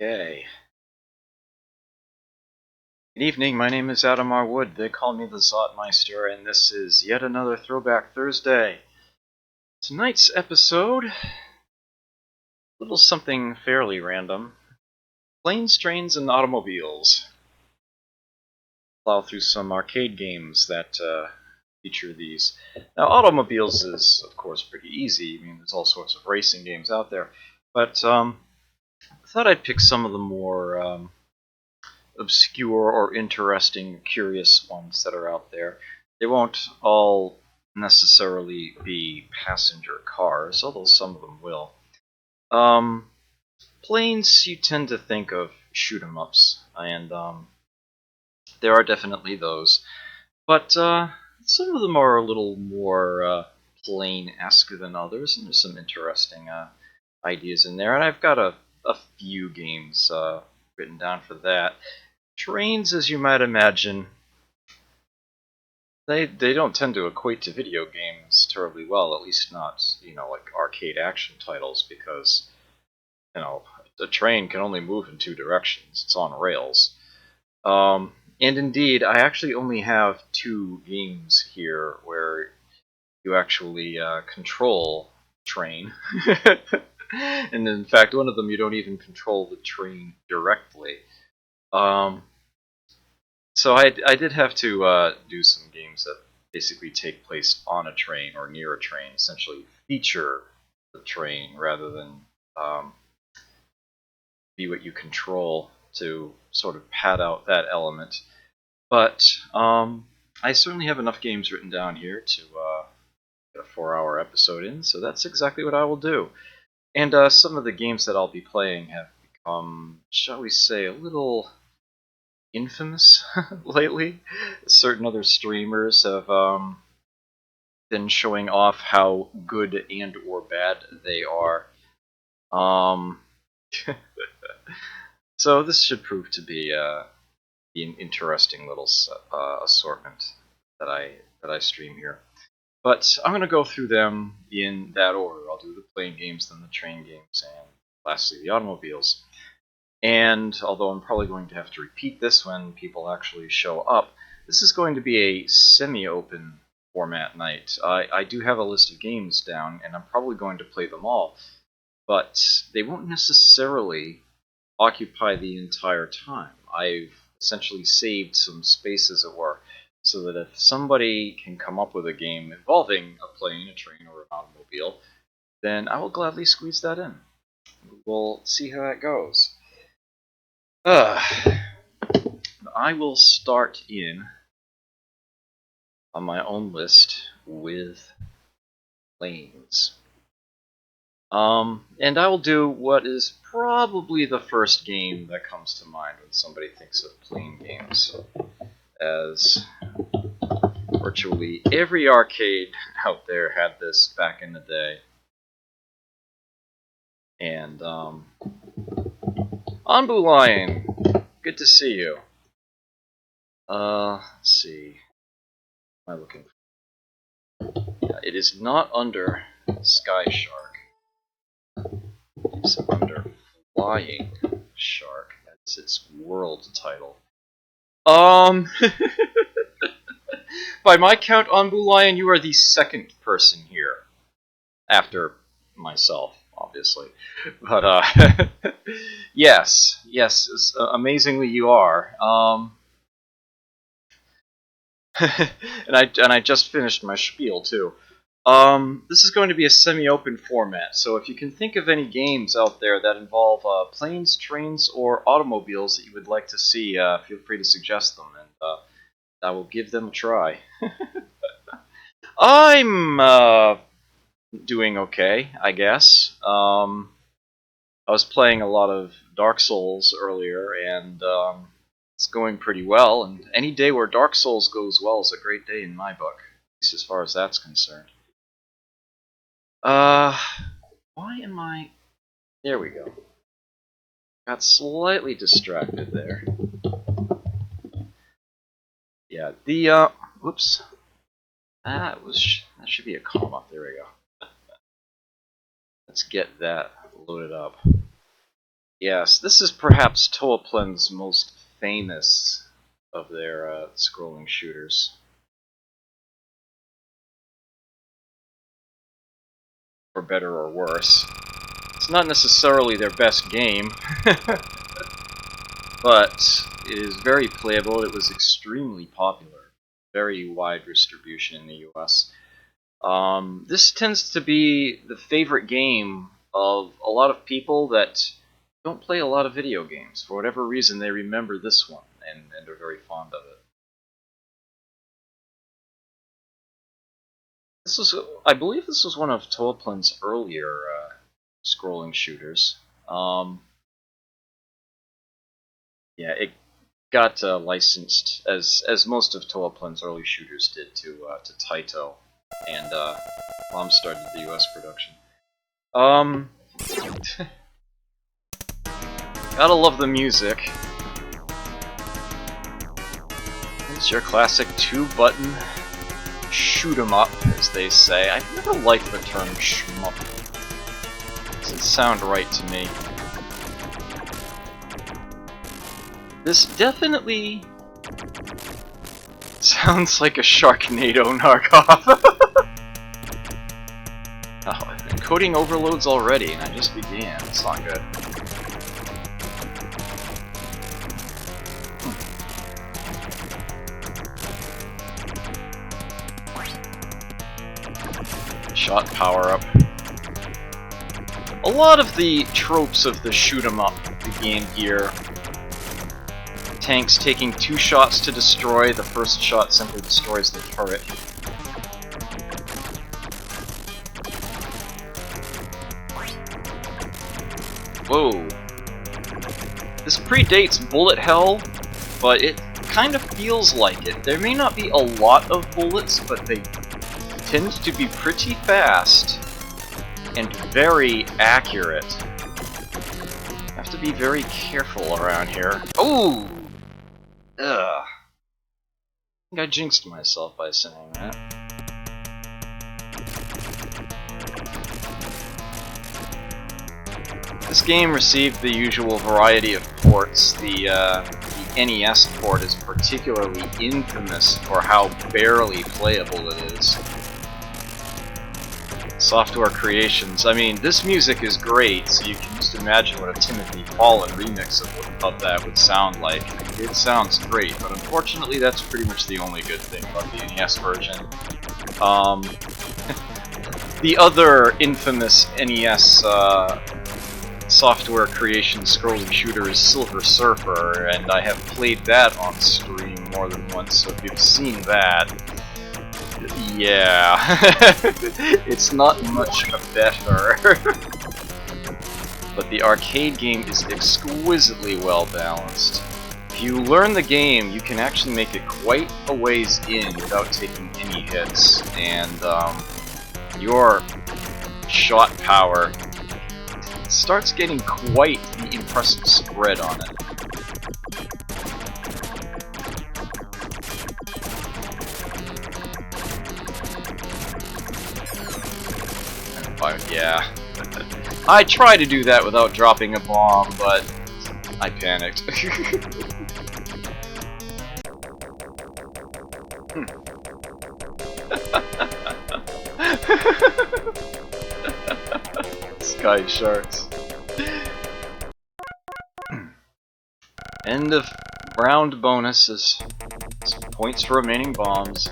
Okay. Good evening, my name is Adam R. Wood. They call me the Zotmeister, and this is yet another Throwback Thursday. Tonight's episode, a little something fairly random. Planes, trains, and automobiles. Plow through some arcade games that feature these. Now, automobiles is, of course, pretty easy. I mean, there's all sorts of racing games out there. But I thought I'd pick some of the more obscure or interesting, curious ones that are out there. They won't all necessarily be passenger cars, although some of them will. Planes, you tend to think of shoot-'em-ups, and there are definitely those. But some of them are a little more plane-esque than others, and there's some interesting ideas in there. And I've got a few games written down for that. Trains, as you might imagine, they don't tend to equate to video games terribly well, at least not, like arcade action titles, because, a train can only move in two directions. It's on rails. And indeed, I actually only have two games here where you actually control train. And in fact, one of them you don't even control the train directly. So I did have to do some games that basically take place on a train or near a train, essentially feature the train rather than be what you control to sort of pad out that element. But I certainly have enough games written down here to get a 4-hour episode in, so that's exactly what I will do. And some of the games that I'll be playing have become, shall we say, a little infamous lately. Certain other streamers have been showing off how good and or bad they are. So this should prove to be an interesting little assortment that I stream here. But I'm going to go through them in that order. I'll do the plane games, then the train games, and lastly the automobiles. And although I'm probably going to have to repeat this when people actually show up, this is going to be a semi-open format night. I do have a list of games down, and I'm probably going to play them all, but they won't necessarily occupy the entire time. I've essentially saved some space, as it were, so that if somebody can come up with a game involving a plane, a train, or an automobile, then I will gladly squeeze that in. We'll see how that goes. I will start in on my own list with planes. And I will do what is probably the first game that comes to mind when somebody thinks of plane games, as virtually every arcade out there had this back in the day. And Anbu Lion, good to see you. Let's see. What am I looking for? Yeah, it is not under Sky Shark. It's under Flying Shark. That's its world title. By my count, Anbu Lion, you are the second person here. After myself, obviously. But, yes, amazingly you are. And I just finished my spiel, too. This is going to be a semi-open format, so if you can think of any games out there that involve planes, trains, or automobiles that you would like to see, feel free to suggest them, and I will give them a try. I'm doing okay, I guess. I was playing a lot of Dark Souls earlier, and it's going pretty well, and any day where Dark Souls goes well is a great day in my book, at least as far as that's concerned. Why am I... There we go. Got slightly distracted there. Yeah, the, whoops. That should be a comma. There we go. Let's get that loaded up. Yes, this is perhaps Toaplan's most famous of their scrolling shooters. For better or worse. It's not necessarily their best game, but it is very playable. It was extremely popular. Very wide distribution in the US. This tends to be the favorite game of a lot of people that don't play a lot of video games. For whatever reason, they remember this one and are very fond of it. This was, I believe, this was one of Toaplan's earlier scrolling shooters. Yeah, it got licensed as most of Toaplan's early shooters did to Taito, and Mom started the U.S. production. Gotta love the music. It's your classic two-button shoot 'em up, as they say. I've never liked the term shmup. Doesn't sound right to me. This definitely sounds like a Sharknado knockoff. Oh, encoding overloads already, and I just began. It's not good. Shot power-up. A lot of the tropes of the shoot 'em up began here. Tanks taking 2 shots to destroy, the first shot simply destroys the turret. Whoa. This predates Bullet Hell, but it kind of feels like it. There may not be a lot of bullets, but they tend to be pretty fast and very accurate. Have to be very careful around here. Oh! Ugh. I think I jinxed myself by saying that. This game received the usual variety of ports. The NES port is particularly infamous for how barely playable it is. Software Creations. I mean, this music is great, so you can just imagine what a Timothy Fallon remix of that would sound like. It sounds great, but unfortunately that's pretty much the only good thing about the NES version. The other infamous NES Software Creation scrolling shooter is Silver Surfer, and I have played that on stream more than once, so if you've seen that, yeah, it's not much better. But the arcade game is exquisitely well balanced. If you learn the game, you can actually make it quite a ways in without taking any hits, and your shot power starts getting quite the impressive spread on it. Yeah. I tried to do that without dropping a bomb, but I panicked. Sky sharks. End of round bonuses. Points for remaining bombs.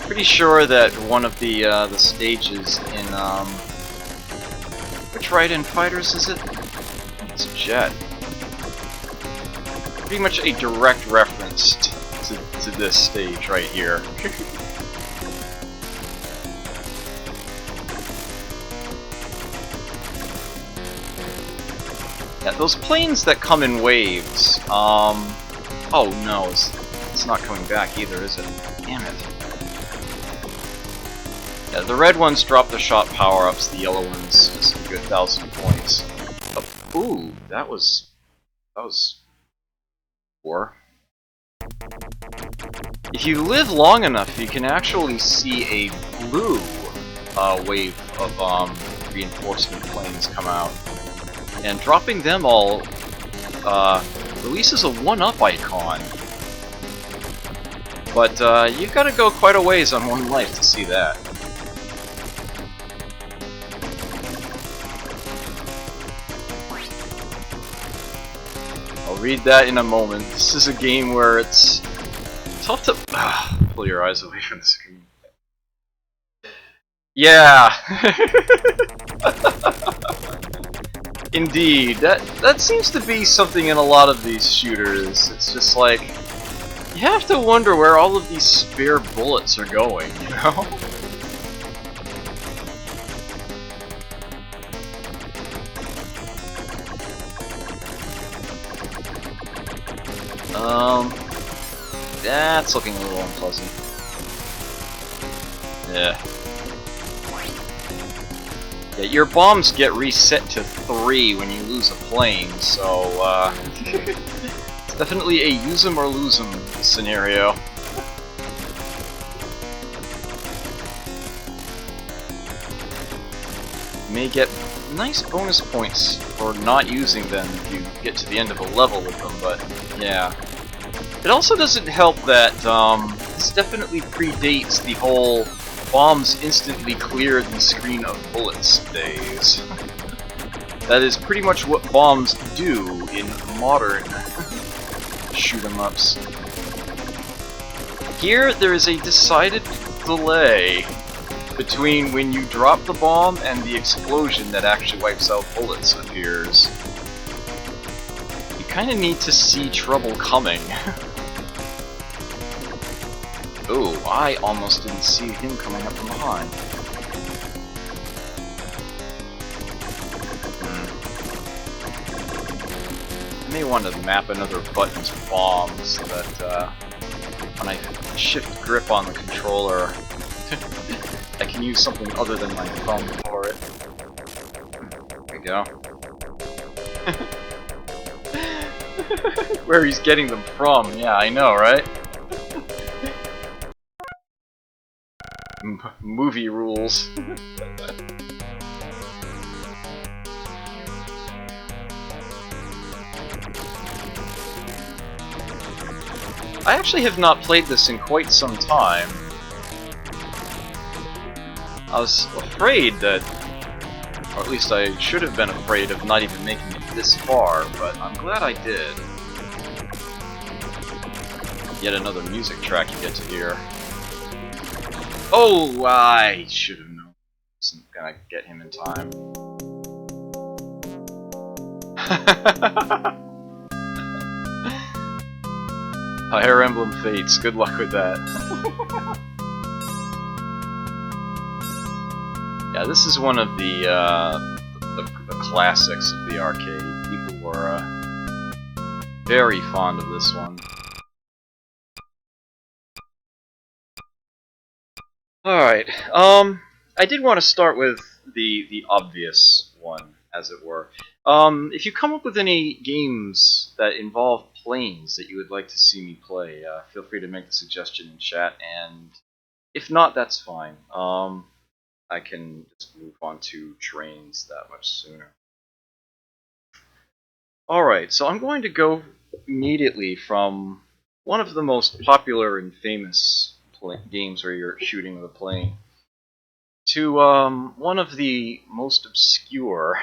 Pretty sure that one of the stages in which Raiden Fighters is it? It's Jet. Pretty much a direct reference to this stage right here. Yeah, those planes that come in waves. Oh no, it's not coming back either, is it? Damn it. Yeah, the red ones drop the shot power-ups, the yellow ones just a good 1,000 points. Oh, ooh, that was poor. If you live long enough, you can actually see a blue wave of reinforcement planes come out. And dropping them all releases a 1-up icon. But you've got to go quite a ways on one life to see that. I'll read that in a moment. This is a game where it's tough to pull your eyes away from the screen. Yeah. Indeed. That seems to be something in a lot of these shooters. It's just like you have to wonder where all of these spare bullets are going, you know? That's looking a little unpleasant. Yeah. Yeah, your bombs get reset to 3 when you lose a plane, so, it's definitely a use 'em or lose 'em scenario. You may get nice bonus points for not using them if you get to the end of a level with them, but, yeah. It also doesn't help that, this definitely predates the whole bombs instantly clear the screen of bullets days. That is pretty much what bombs do in modern shoot-em-ups. Here, there is a decided delay between when you drop the bomb and the explosion that actually wipes out bullets appears. You kinda need to see trouble coming. Oh, I almost didn't see him coming up from behind. I may want to map another button to bombs so that when I shift grip on the controller, I can use something other than my thumb for it. There we go. Where he's getting them from, yeah, I know, right? Movie rules. I actually have not played this in quite some time. I was afraid that, or at least I should have been afraid of not even making it this far, but I'm glad I did. Yet another music track you get to hear. Oh, I should have known. Wasn't gonna get him in time. Fire Emblem Fates, good luck with that. Yeah, this is one of the classics of the arcade. People were very fond of this one. Alright, I did want to start with the obvious one, as it were. If you come up with any games that involve planes that you would like to see me play, feel free to make the suggestion in chat, and if not, that's fine. I can just move on to trains that much sooner. Alright, so I'm going to go immediately from one of the most popular and famous games where you're shooting with a plane to one of the most obscure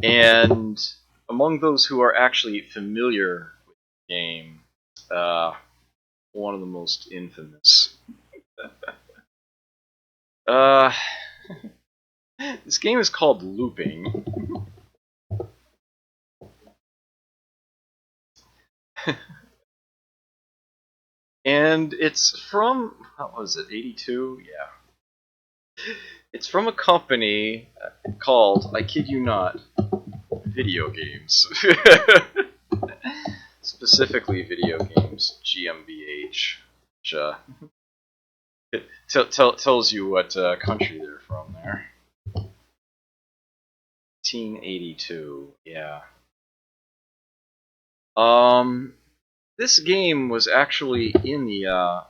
and among those who are actually familiar with the game, one of the most infamous. This game is called Looping. And it's from, what was it, 82? Yeah. It's from a company called, I kid you not, Video Games. Specifically Video Games, GmbH, which tells you what country they're from there. 1982, yeah. this game was actually in the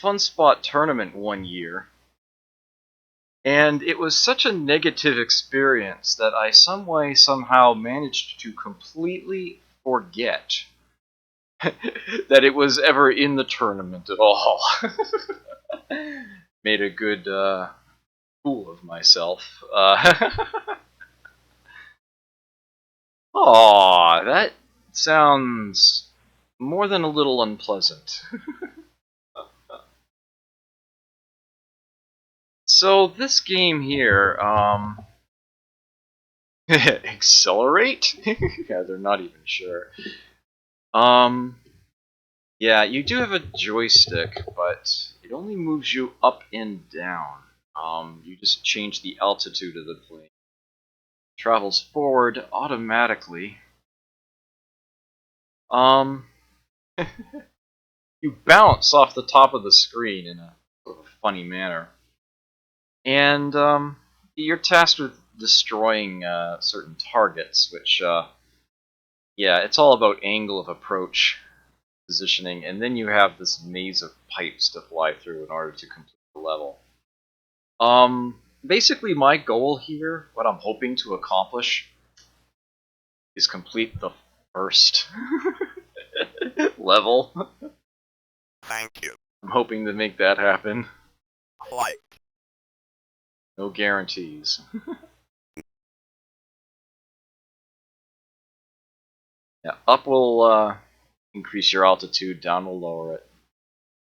Fun Spot tournament one year, and it was such a negative experience that I somehow managed to completely forget that it was ever in the tournament at all. Made a good fool of myself. Aw, that sounds more than a little unpleasant. So this game here, accelerate? Yeah, they're not even sure. Yeah, you do have a joystick, but it only moves you up and down. You just change the altitude of the plane. It travels forward automatically. You bounce off the top of the screen in a sort of funny manner. And you're tasked with destroying certain targets, which, yeah, it's all about angle of approach, positioning, and then you have this maze of pipes to fly through in order to complete the level. Basically my goal here, what I'm hoping to accomplish, is complete the first level. Thank you. I'm hoping to make that happen. Like. No guarantees. Yeah, up will increase your altitude, down will lower it.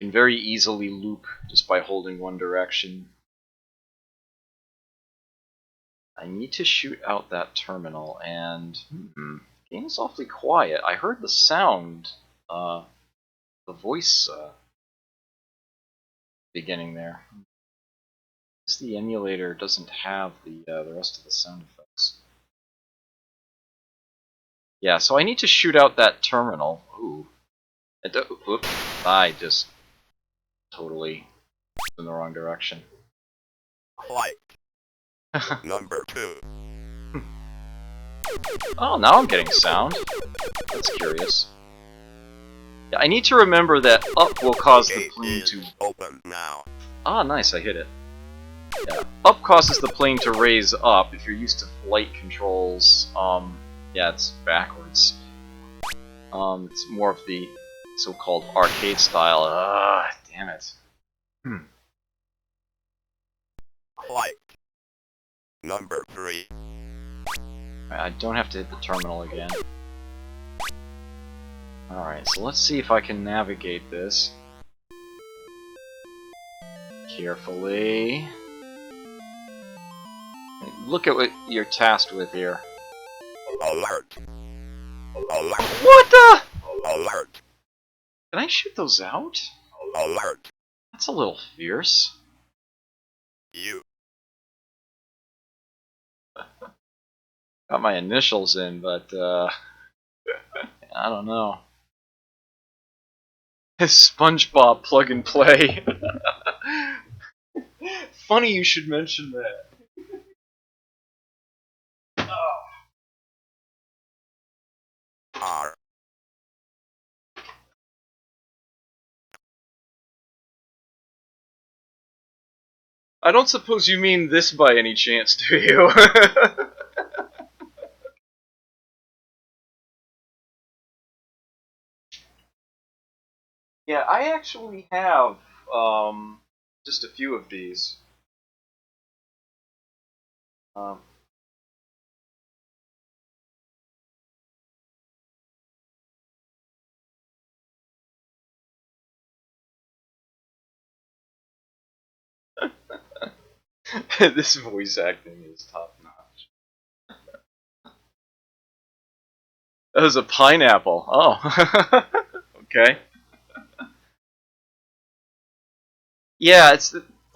You can very easily loop just by holding one direction. I need to shoot out that terminal, and the game is awfully quiet. I heard the sound, the voice beginning there. The emulator doesn't have the rest of the sound effects. Yeah, so I need to shoot out that terminal. Ooh. Oops. I just totally in the wrong direction. Like. Number 2. Oh, now I'm getting sound. That's curious. Yeah, I need to remember that up will cause the plane to open now. Ah, nice, I hit it. Yeah. Up causes the plane to raise up. If you're used to flight controls, yeah, it's backwards. It's more of the so-called arcade style. Ah, damn it. Like. Number 3. I don't have to hit the terminal again. Alright, so let's see if I can navigate this. Carefully. Look at what you're tasked with here. Alert. Alert. What the? Alert. Can I shoot those out? Alert. That's a little fierce. You. Got my initials in, but I don't know. SpongeBob plug and play. Funny you should mention that. R. I don't suppose you mean this by any chance, do you? Yeah, I actually have just a few of these. This voice acting is top notch. That was a pineapple. Oh, okay. Yeah,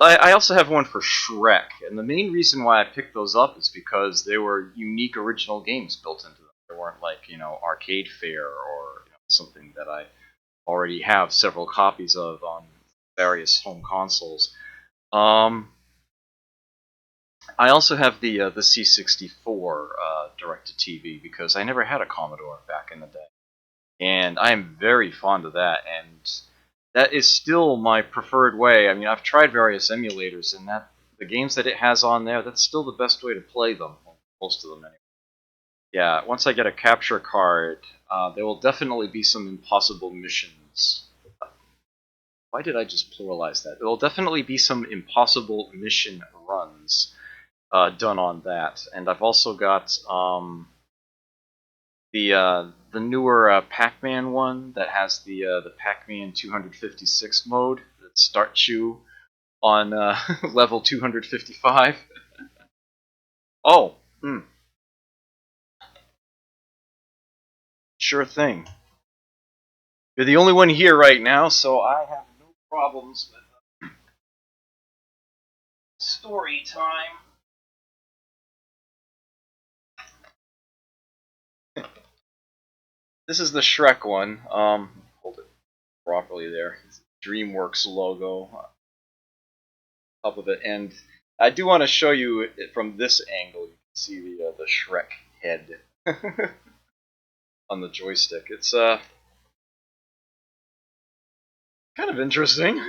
I also have one for Shrek, and the main reason why I picked those up is because they were unique original games built into them. They weren't like, arcade fare or something that I already have several copies of on various home consoles. I also have the C64 direct-to-TV because I never had a Commodore back in the day. and I am very fond of that, and that is still my preferred way. I mean, I've tried various emulators, and the games that it has on there, that's still the best way to play them. Most of them, anyway. Yeah, once I get a capture card, there will definitely be some impossible missions. Why did I just pluralize that? There will definitely be some impossible mission runs done on that, and I've also got the newer Pac-Man one that has the Pac-Man 256 mode that starts you on level 255. Oh, sure thing. You're the only one here right now, so I have no problems with story time. This is the Shrek one. Hold it properly there. It's DreamWorks logo on top of it, and I do want to show you it from this angle. You can see the Shrek head on the joystick. It's kind of interesting.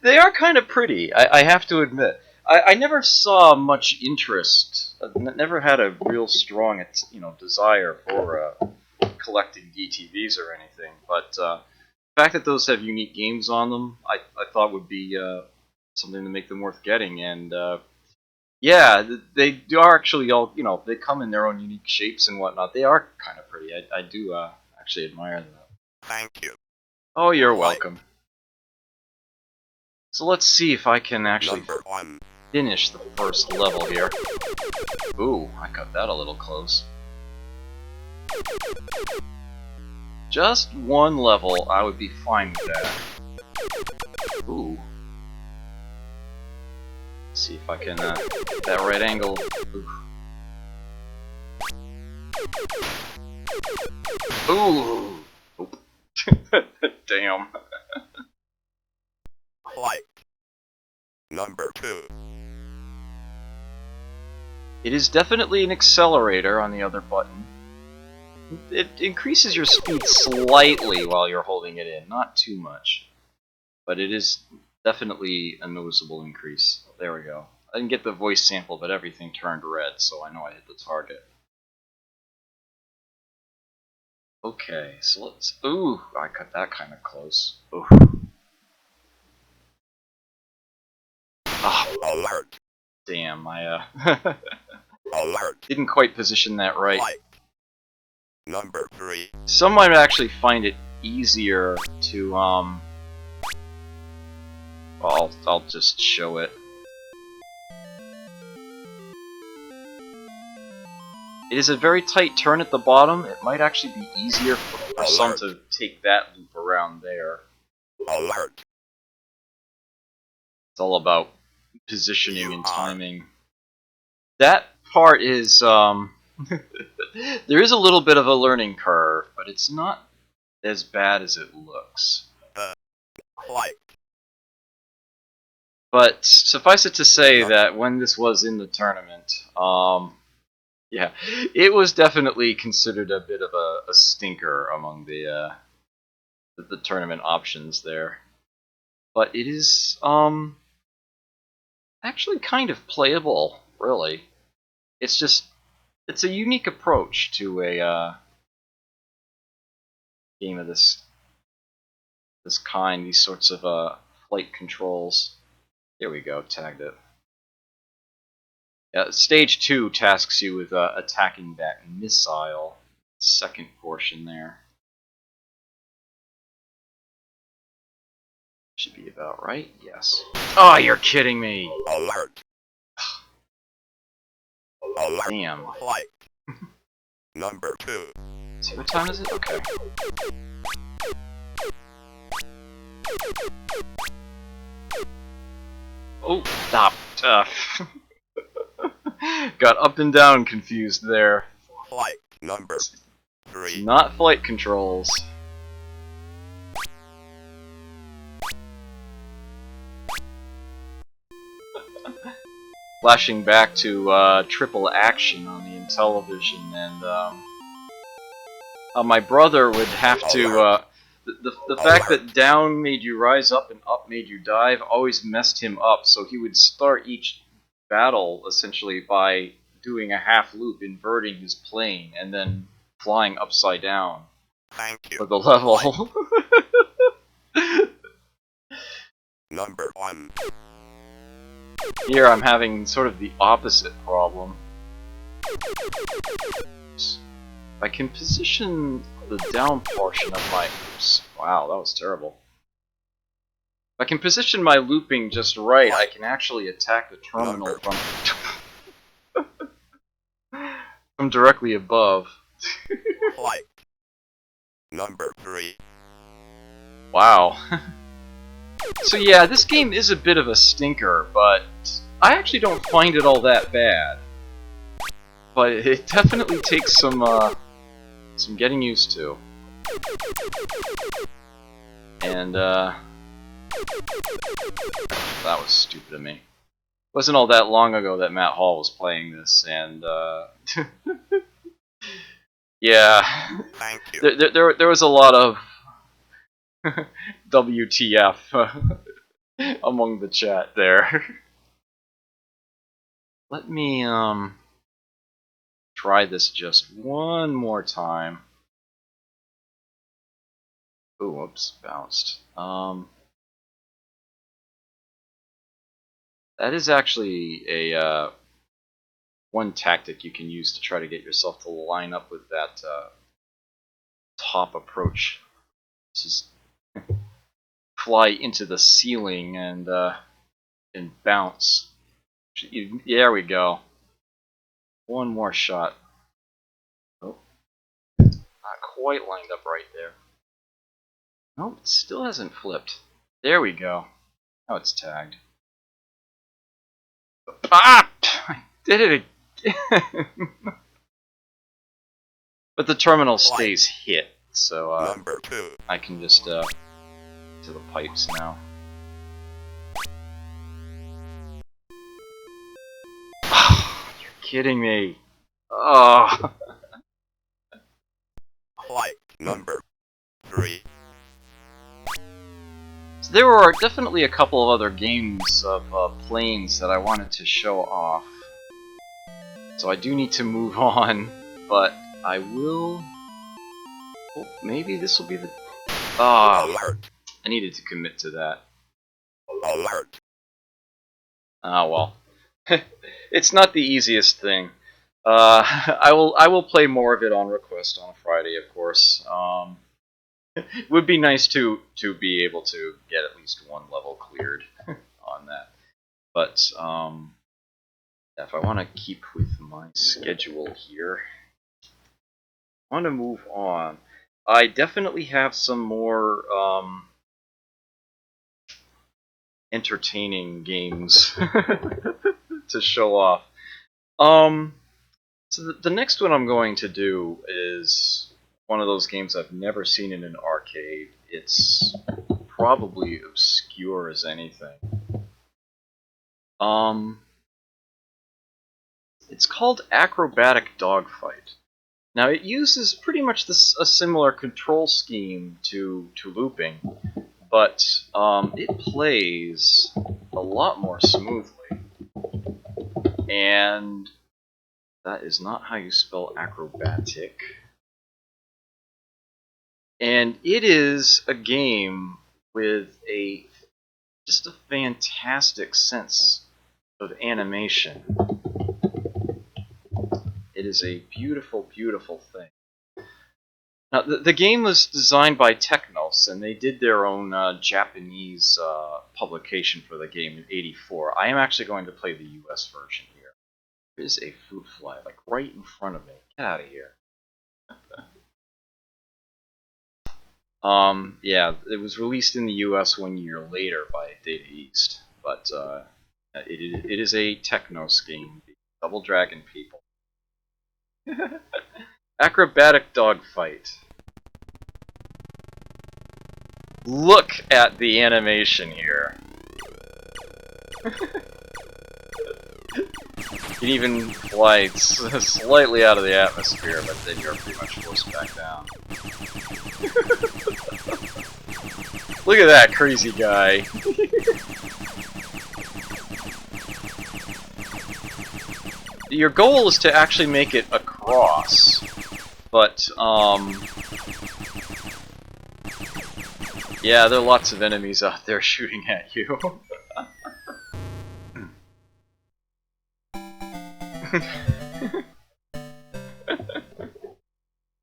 They are kind of pretty, I have to admit. I never saw much interest. Never had a real strong, desire for collecting DTVs or anything. But the fact that those have unique games on them, I thought would be something to make them worth getting. And yeah, they are actually all, they come in their own unique shapes and whatnot. They are kind of pretty. I do actually admire them. Thank you. Oh, you're welcome. So let's see if I can actually Number 1. finish the first level here. Ooh, I got that a little close. Just one level, I would be fine with that. Ooh. Let's see if I can get that right angle. Ooh. Oop. Damn. Like. Number 2. It is definitely an accelerator on the other button. It increases your speed slightly while you're holding it in, not too much. But it is definitely a noticeable increase. There we go. I didn't get the voice sample, but everything turned red, so I know I hit the target. Okay, so let's... Ooh, I cut that kind of close. Ooh. Oh, Alert. damn, I Alert. didn't quite position that right. Like. Number 3. Some might actually find it easier to, I'll just show it. It is a very tight turn at the bottom. It might actually be easier for some to take that loop around there. Alert. It's all about positioning and timing. That part is, there is a little bit of a learning curve, but it's not as bad as it looks. Like. But suffice it to say that when this was in the tournament, yeah, it was definitely considered a bit of a stinker among the tournament options there. But it is actually kind of playable, really. It's just it's a unique approach to a game of this kind. These sorts of flight controls. Here we go, tagged it. Stage 2 tasks you with attacking that missile. Second portion there. Should be about right, yes. Oh, you're kidding me! Alert. Alert. Damn. Like. Number 2. See, what time is it? Okay. Oh, stop. Got up and down confused there. Like. Number 3. Not flight controls. flashing back to triple action on the Intellivision, and my brother would have to. The fact that down made you rise up and up made you dive always messed him up, so he would start each battle essentially by doing a half loop, inverting his plane, and then flying upside down for the level. Number 1. Here I'm having sort of the opposite problem. I can position the down portion of my... Oops, wow, that was terrible. If I can position my looping just right, I can actually attack the terminal from directly above. Like. Number 3. Wow. So yeah, this game is a bit of a stinker, but I actually don't find it all that bad. But it definitely takes some getting used to. And that was stupid of me. It wasn't all that long ago that Matt Hall was playing this, and yeah, Thank you. there was a lot of WTF among the chat there. Let me try this just one more time. Ooh, whoops, bounced. That is actually a one tactic you can use to try to get yourself to line up with that top approach. Just fly into the ceiling and bounce. There we go. One more shot. Oh, not quite lined up right there. Nope, it still hasn't flipped. There we go. Now it's tagged. Ah! I did it again. But the terminal stays hit, so Number 2. I can just to the pipes now. You're kidding me. Oh. Like. Number 3. So there were definitely a couple of other games of planes that I wanted to show off. So I do need to move on, but I will... Oh, maybe this will be the... Alert. I needed to commit to that. Alert. Ah, well. It's not the easiest thing. I will play more of it on request on Friday, of course. It would be nice to be able to get at least one level cleared on that. But if I want to keep with my schedule here, I want to move on. I definitely have some more entertaining games to show off. So the next one I'm going to do is one of those games I've never seen in an arcade. It's probably obscure as anything. It's called Acrobatic Dogfight. Now it uses pretty much a similar control scheme to looping, but it plays a lot more smoothly. And that is not how you spell acrobatic. And it is a game with just a fantastic sense of animation. It is a beautiful, beautiful thing. Now, the game was designed by Technos, and they did their own Japanese publication for the game in '84. I am actually going to play the US version here. There is a fruit fly, like right in front of me. Get out of here. Yeah, it was released in the US 1 year later by Data East, but it is a Technos game, the Double Dragon people. Acrobatic Dogfight. Look at the animation here. You can even fly slightly out of the atmosphere, but then you're pretty much forced back down. Look at that crazy guy. Your goal is to actually make it across, but, yeah, there are lots of enemies out there shooting at you.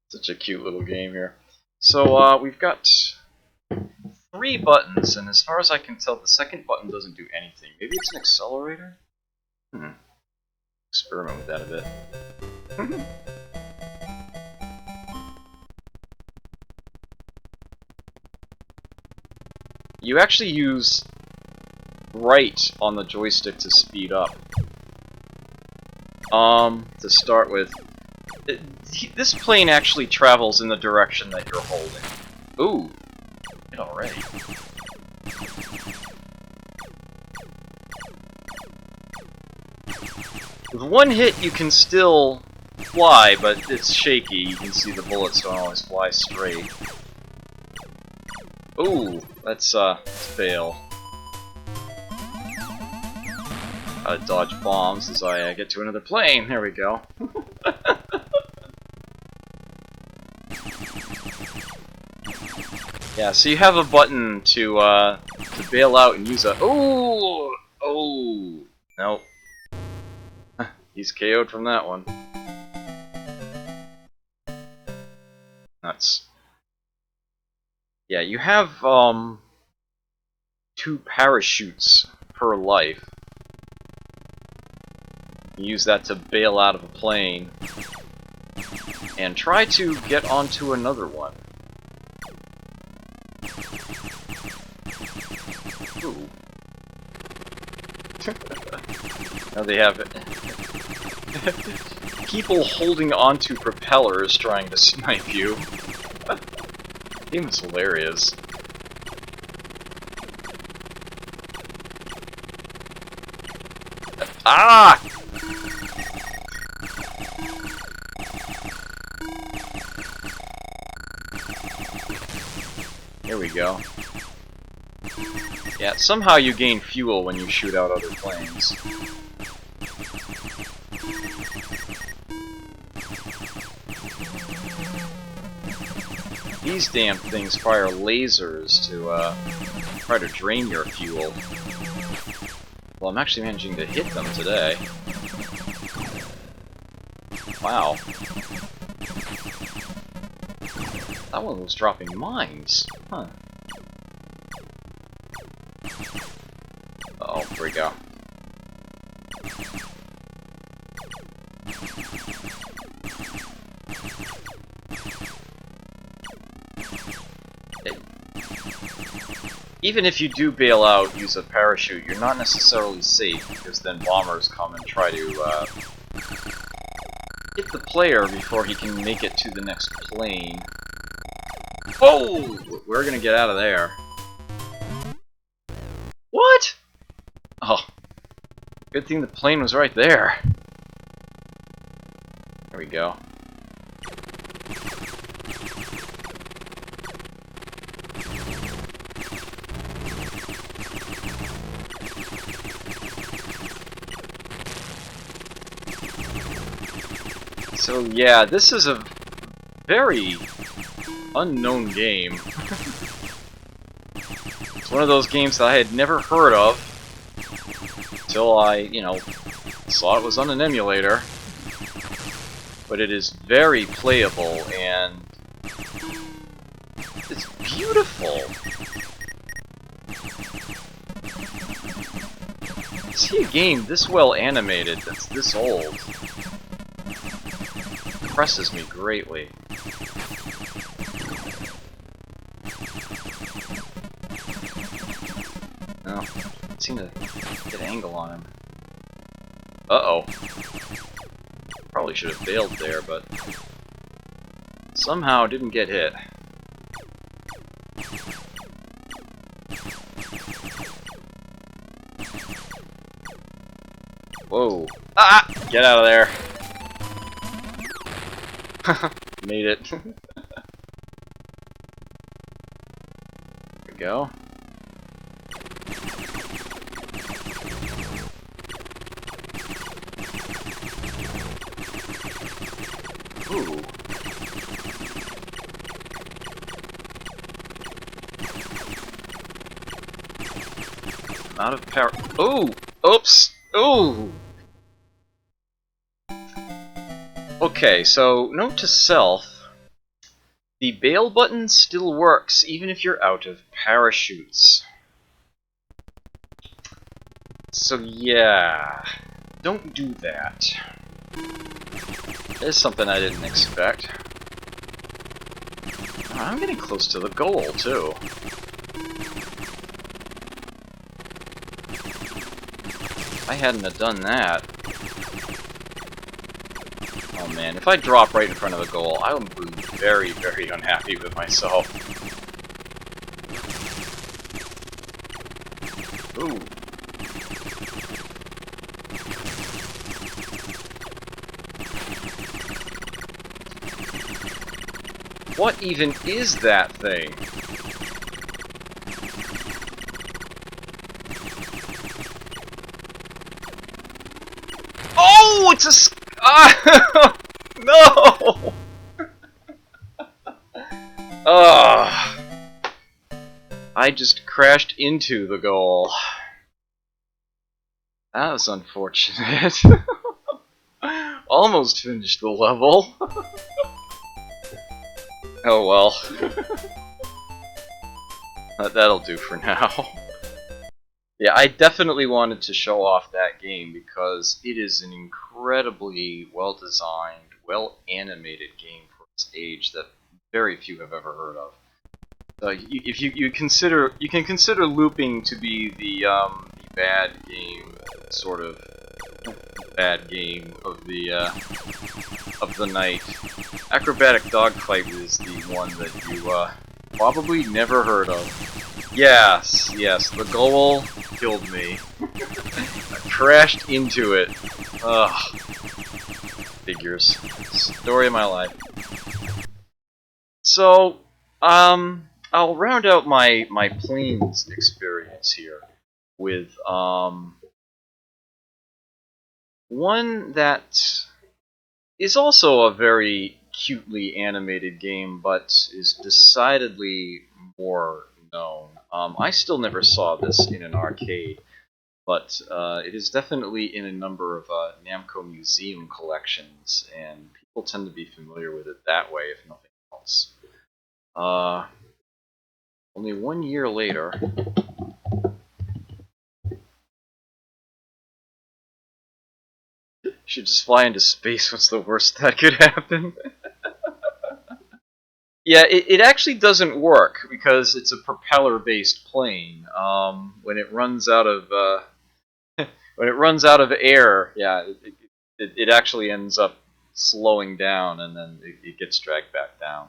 Such a cute little game here. So, we've got 3 buttons, and as far as I can tell, the second button doesn't do anything. Maybe it's an accelerator? Experiment with that a bit. You actually use right on the joystick to speed up. To start with, this plane actually travels in the direction that you're holding. Ooh, hit already. With one hit, you can still fly, but it's shaky. You can see the bullets don't always fly straight. Ooh, let's fail. Dodge bombs as I get to another plane. There we go. Yeah, so you have a button to bail out and use a. Oh, oh, nope. He's KO'd from that one. Nuts. Yeah, you have 2 parachutes per life. You use that to bail out of a plane and try to get onto another one. Ooh. Now they have people holding onto propellers trying to snipe you. Game is hilarious. Ah! Here we go. Yeah, somehow you gain fuel when you shoot out other planes. These damn things fire lasers to try to drain your fuel. Well, I'm actually managing to hit them today. Wow. That one was dropping mines. Huh. Oh, here we go. Even if you do bail out, use a parachute, you're not necessarily safe, because then bombers come and try to hit the player before he can make it to the next plane. Oh! We're gonna get out of there. What? Oh. Good thing the plane was right there. There we go. So yeah, this is a very unknown game. It's one of those games that I had never heard of until I, you know, saw it was on an emulator. But it is very playable and it's beautiful. To see a game this well animated that's this old impresses me greatly. No, can't seem to get an angle on him. Uh-oh. Probably should have bailed there, but somehow didn't get hit. Whoa. Ah! Get out of there. Made it. There we go. Ooh. Out of power. Ooh! Oops! Ooh! Okay, so note to self. The bail button still works even if you're out of parachutes. So yeah, don't do that. There's something I didn't expect. I'm getting close to the goal, too. If I hadn't have done that... Oh man, if I drop right in front of the goal, I would be very, very unhappy with myself. Ooh. What even is that thing? Oh, it's a no! I just crashed into the goal. That was unfortunate. Almost finished the level. Oh well. That'll do for now. Yeah, I definitely wanted to show off that game because it is an incredibly well-designed, well-animated game for its age that very few have ever heard of. If you can consider looping to be the bad game, sort of bad game of the night. Acrobatic Dogfight is the one that you probably never heard of. Yes, the goal killed me. I crashed into it. Ugh. Figures. Story of my life. So, I'll round out my planes experience here with one that is also a very cutely animated game, but is decidedly more known. I still never saw this in an arcade, but it is definitely in a number of Namco museum collections, and people tend to be familiar with it that way, if nothing else. Only 1 year later... Should just fly into space. What's the worst that could happen? Yeah, it actually doesn't work because it's a propeller-based plane. When it runs out of when it runs out of air, yeah, it actually ends up slowing down and then it gets dragged back down.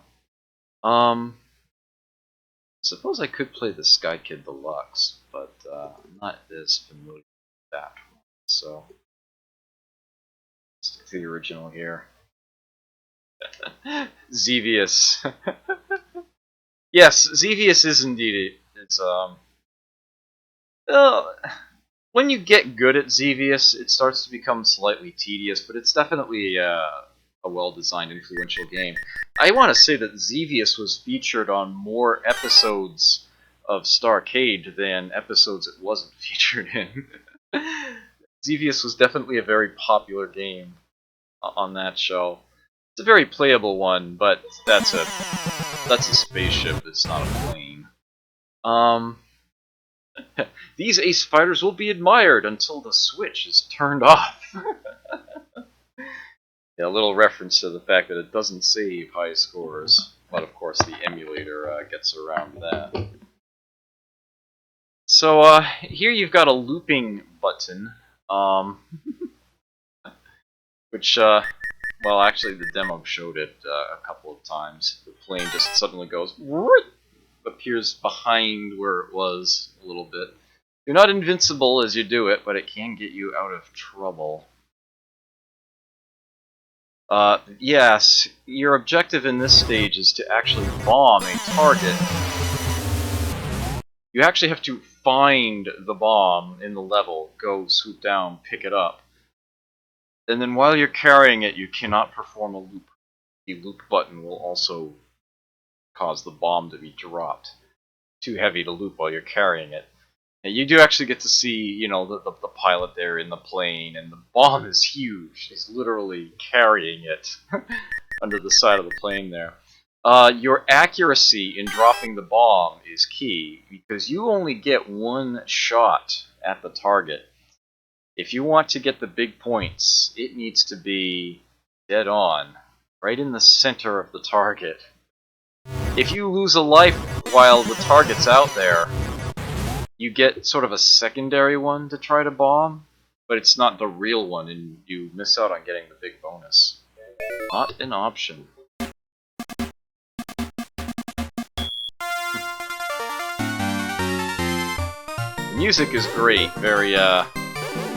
Suppose I could play the Sky Kid Deluxe, but I'm not as familiar with that one. So stick to the original here. Xevious. Yes, Xevious is indeed it's when you get good at Xevious, it starts to become slightly tedious, but it's definitely a well-designed, influential game. I want to say that Xevious was featured on more episodes of Starcade than episodes it wasn't featured in. Xevious was definitely a very popular game on that show. It's a very playable one, but that's a spaceship. It's not a plane. These ace fighters will be admired until the switch is turned off. Yeah, a little reference to the fact that it doesn't save high scores, but of course the emulator gets around that. So here you've got a looping button, which well, actually, the demo showed it a couple of times. The plane just suddenly goes, appears behind where it was a little bit. You're not invincible as you do it, but it can get you out of trouble. Yes, your objective in this stage is to actually bomb a target. You actually have to find the bomb in the level, go swoop down, pick it up. And then while you're carrying it, you cannot perform a loop. The loop button will also cause the bomb to be dropped. Too heavy to loop while you're carrying it. And you do actually get to see, you know, the pilot there in the plane, and the bomb is huge. He's literally carrying it under the side of the plane there. Your accuracy in dropping the bomb is key, because you only get one shot at the target. If you want to get the big points, it needs to be dead on, right in the center of the target. If you lose a life while the target's out there, you get sort of a secondary one to try to bomb, but it's not the real one, and you miss out on getting the big bonus. Not an option. The music is great, very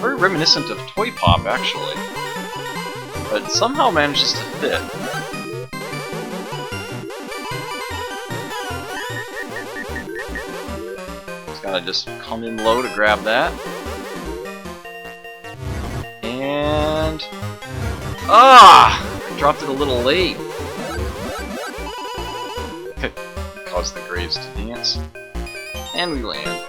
reminiscent of Toy Pop, actually, but somehow manages to fit. Gotta just come in low to grab that. And... I dropped it a little late. Caused the graves to dance. And we land.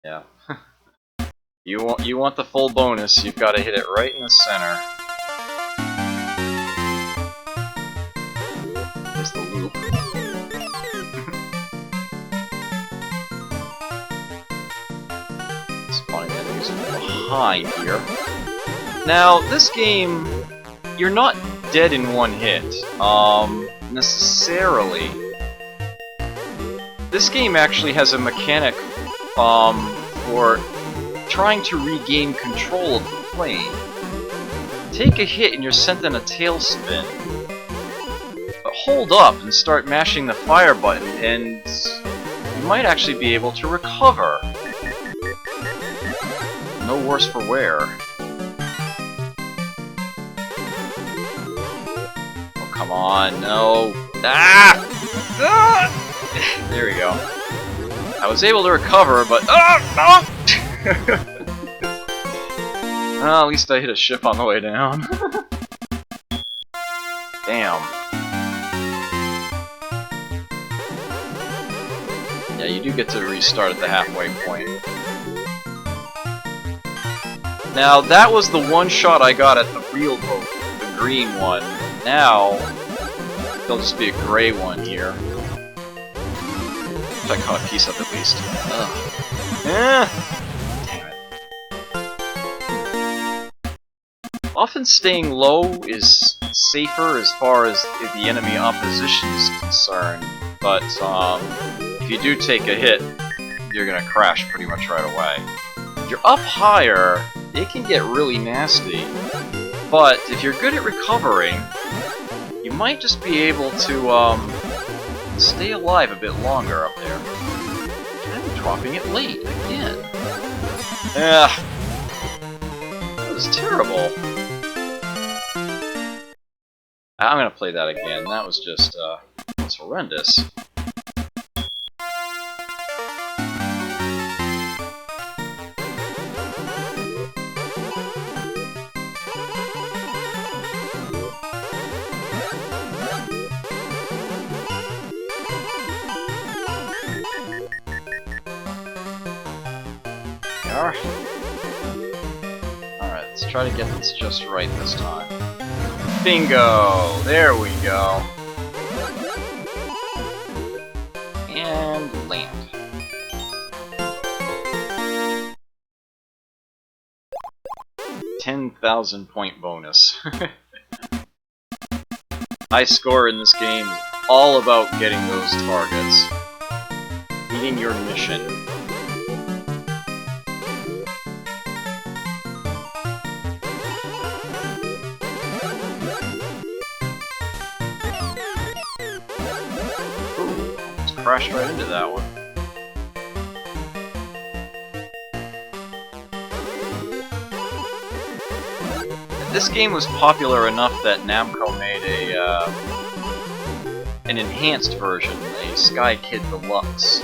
Yeah. You want the full bonus, you've got to hit it right in the center. There's the loop. Spawning enemies behind here. Now, this game, you're not dead in one hit, necessarily. This game actually has a mechanic, for trying to regain control of the plane. Take a hit and you're sent in a tailspin. But hold up and start mashing the fire button, and you might actually be able to recover. No worse for wear. Oh, come on, no. Ah! There we go. I was able to recover, but... no! Well, at least I hit a ship on the way down. Damn. Yeah, you do get to restart at the halfway point. Now, that was the one shot I got at the real boat, the green one. Now, there'll just be a gray one here. If I caught a piece of it, at least. Ugh. Eh. Often staying low is safer as far as if the enemy opposition is concerned, but if you do take a hit, you're gonna crash pretty much right away. If you're up higher, it can get really nasty, but if you're good at recovering, you might just be able to stay alive a bit longer up there. I'm dropping it late again. Yeah, that was terrible. I'm gonna play that again. That was just, it's horrendous. Alright, let's try to get this just right this time. Bingo! There we go. And land. $10,000 bonus. High score in this game is all about getting those targets. Beating your mission. crashed right into that one. This game was popular enough that Namco made an enhanced version, a Sky Kid Deluxe.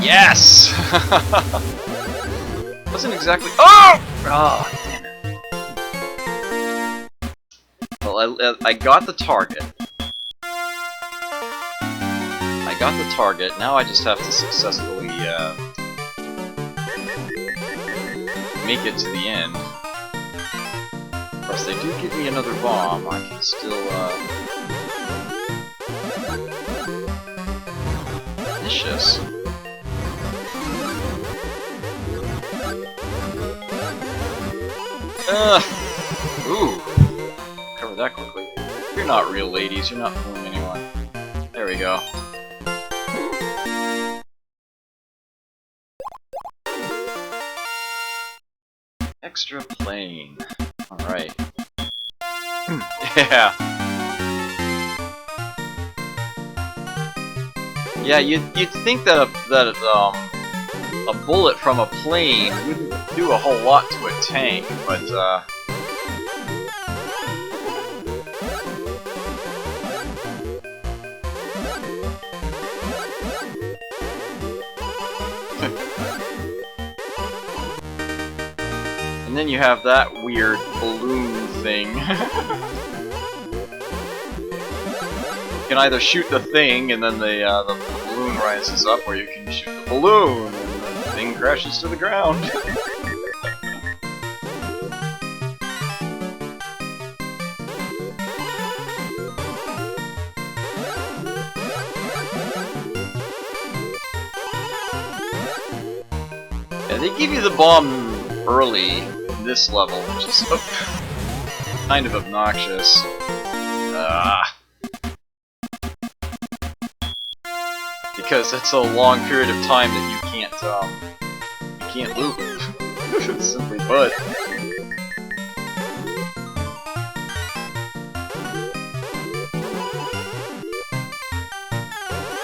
Yes! Wasn't exactly. Oh! Oh, damn it. Well, I got the target. I got the target. Now I just have to successfully make it to the end. Of course, they do give me another bomb. I can still vicious. Ooh. Cover that quickly. You're not real ladies, you're not fooling anyone. There we go. Extra plane. Alright. Yeah. Yeah, you'd think that a bullet from a plane wouldn't do a whole lot to a tank, but and then you have that weird balloon thing. You can either shoot the thing and then the balloon rises up, or you can shoot the balloon and the thing crashes to the ground. Yeah, they give you the bomb early in this level, which is kind of obnoxious. Because it's a long period of time that you can't loop. Simply put.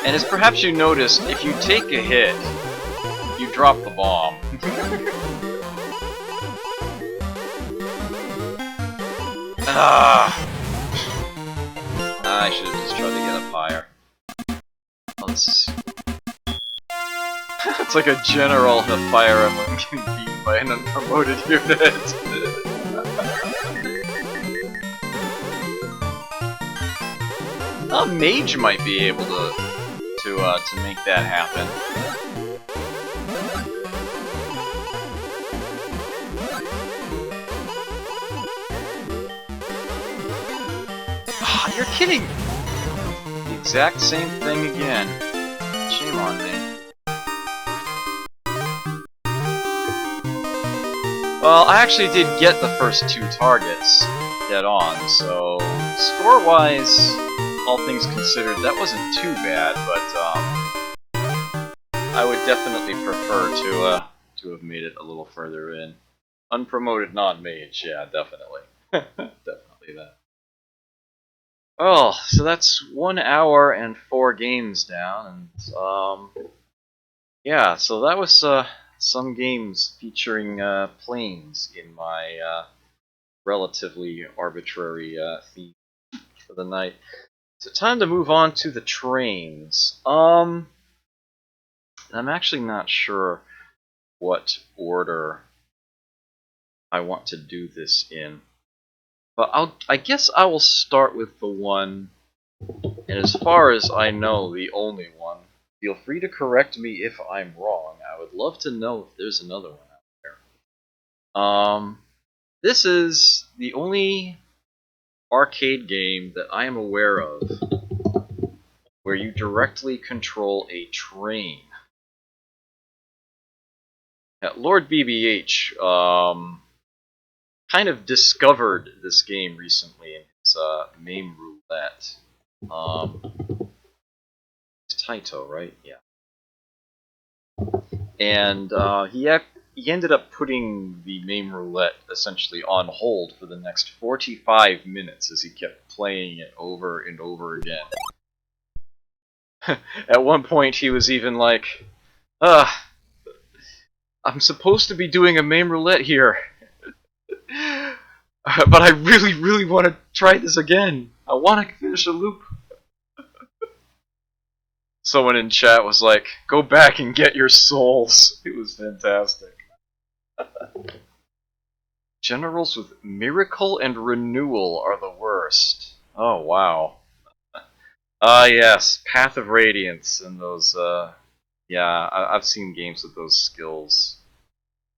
And as perhaps you noticed, if you take a hit, you drop the bomb. I should have just tried to get up higher. Oh, this is... It's like a general in a Fire Emblem getting beaten by an unpromoted unit. A mage might be able to make that happen. You're kidding! The exact same thing again. Shame on me. Well, I actually did get the first two targets dead on, so score-wise, all things considered, that wasn't too bad, but I would definitely prefer to have made it a little further in. Unpromoted non-mage, yeah, definitely. Definitely that. Oh, so that's 1 hour and 4 games down, and yeah, so that was some games featuring planes in my relatively arbitrary theme for the night. So time to move on to the trains. I'm actually not sure what order I want to do this in. But I guess I will start with the one, and as far as I know, the only one. Feel free to correct me if I'm wrong. I would love to know if there's another one out there. This is the only arcade game that I am aware of where you directly control a train. Yeah, Lord BBH kind of discovered this game recently in is MAME roulette. It's Taito, right? Yeah. And he ended up putting the MAME roulette essentially on hold for the next 45 minutes as he kept playing it over and over again. At one point, he was even like, I'm supposed to be doing a MAME roulette here. But I really, really want to try this again. I want to finish a loop. Someone in chat was like, go back and get your souls. It was fantastic. Generals with Miracle and Renewal are the worst. Oh, wow. Yes, Path of Radiance and those, yeah, I've seen games with those skills.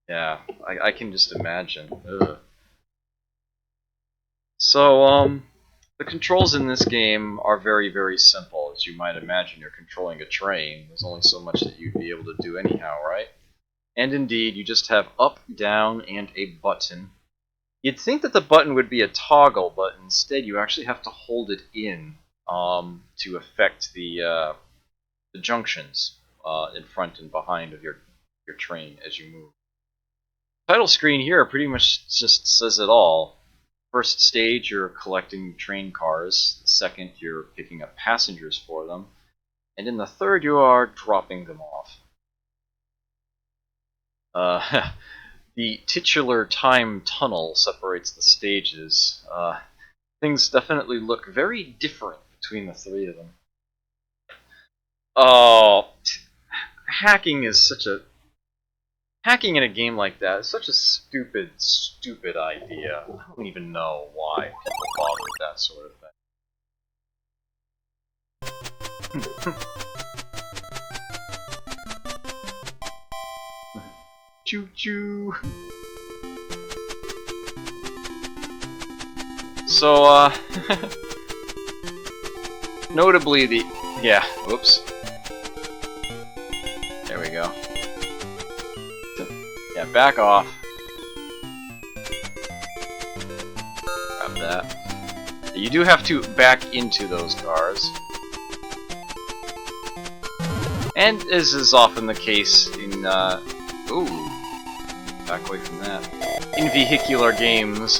Yeah, I can just imagine. Ugh. So, the controls in this game are very, very simple. As you might imagine, you're controlling a train. There's only so much that you'd be able to do anyhow, right? And indeed, you just have up, down, and a button. You'd think that the button would be a toggle, but instead you actually have to hold it in to affect the junctions in front and behind of your train as you move. The title screen here pretty much just says it all. First stage, you're collecting train cars. The second, you're picking up passengers for them. And in the third, you are dropping them off. The titular time tunnel separates the stages. Things definitely look very different between the three of them. Oh, hacking is such a... Hacking in a game like that is such a stupid, stupid idea. I don't even know why people bother with that sort of thing. Choo-choo! So, notably the... Yeah, whoops. There we go. Yeah, back off. Grab that. You do have to back into those cars. And as is often the case in, ooh, back away from that. In vehicular games,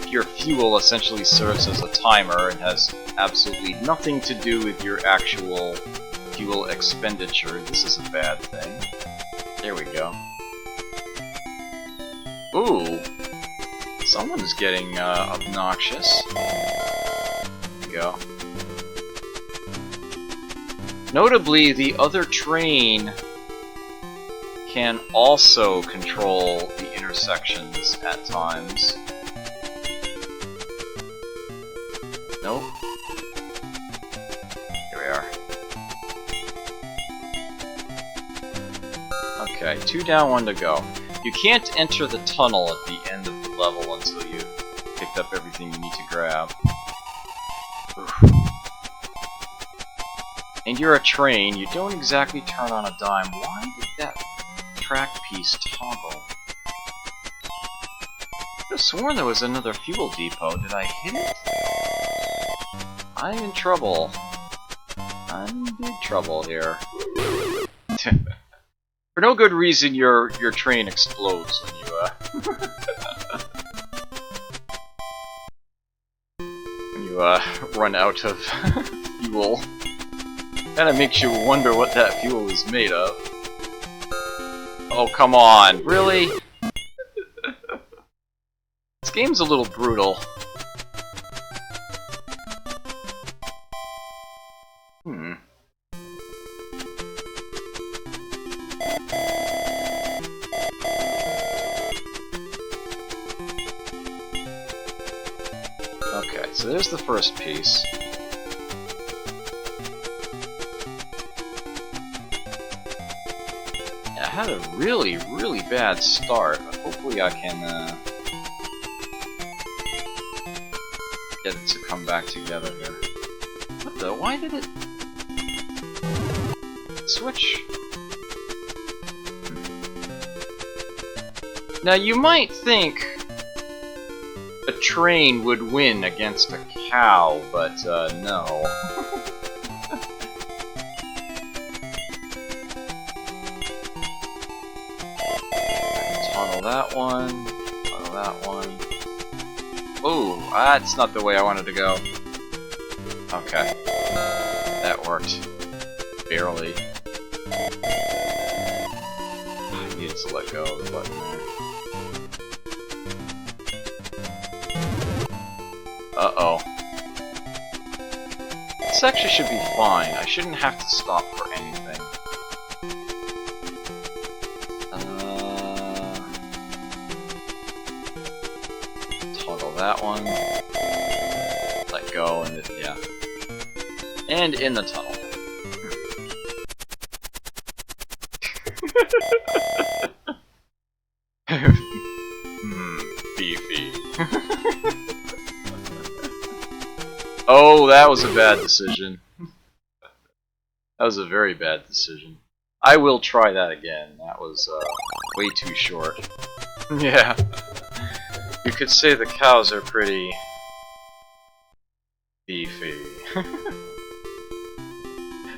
your fuel essentially serves as a timer and has absolutely nothing to do with your actual fuel expenditure. This is a bad thing. There we go. Ooh, someone's getting obnoxious. There we go. Notably, the other train can also control the intersections at times. Nope. Here we are. Okay, 2 down, 1 to go. You can't enter the tunnel at the end of the level until you've picked up everything you need to grab. Oof. And you're a train, you don't exactly turn on a dime. Why did that track piece toggle? I could have sworn there was another fuel depot. Did I hit it? I'm in trouble. I'm in big trouble here. For no good reason, your train explodes when you run out of fuel. Kinda makes you wonder what that fuel is made of. Oh, come on, really? This game's a little brutal. Okay, so there's the first piece. Yeah, I had a really, really bad start, but hopefully I can get it to come back together here. What the? Why did it switch? Now you might think a train would win against a cow, but no. Tunnel that one. Tunnel that one. Oh, that's not the way I wanted to go. Okay. That worked. Barely. I needed to let go of the button there. Uh-oh. This actually should be fine. I shouldn't have to stop for anything. Toggle that one. Let go and yeah. And in the tunnel. Beefy. Oh, that was a bad decision. That was a very bad decision. I will try that again. That was way too short. Yeah. You could say the cows are pretty beefy.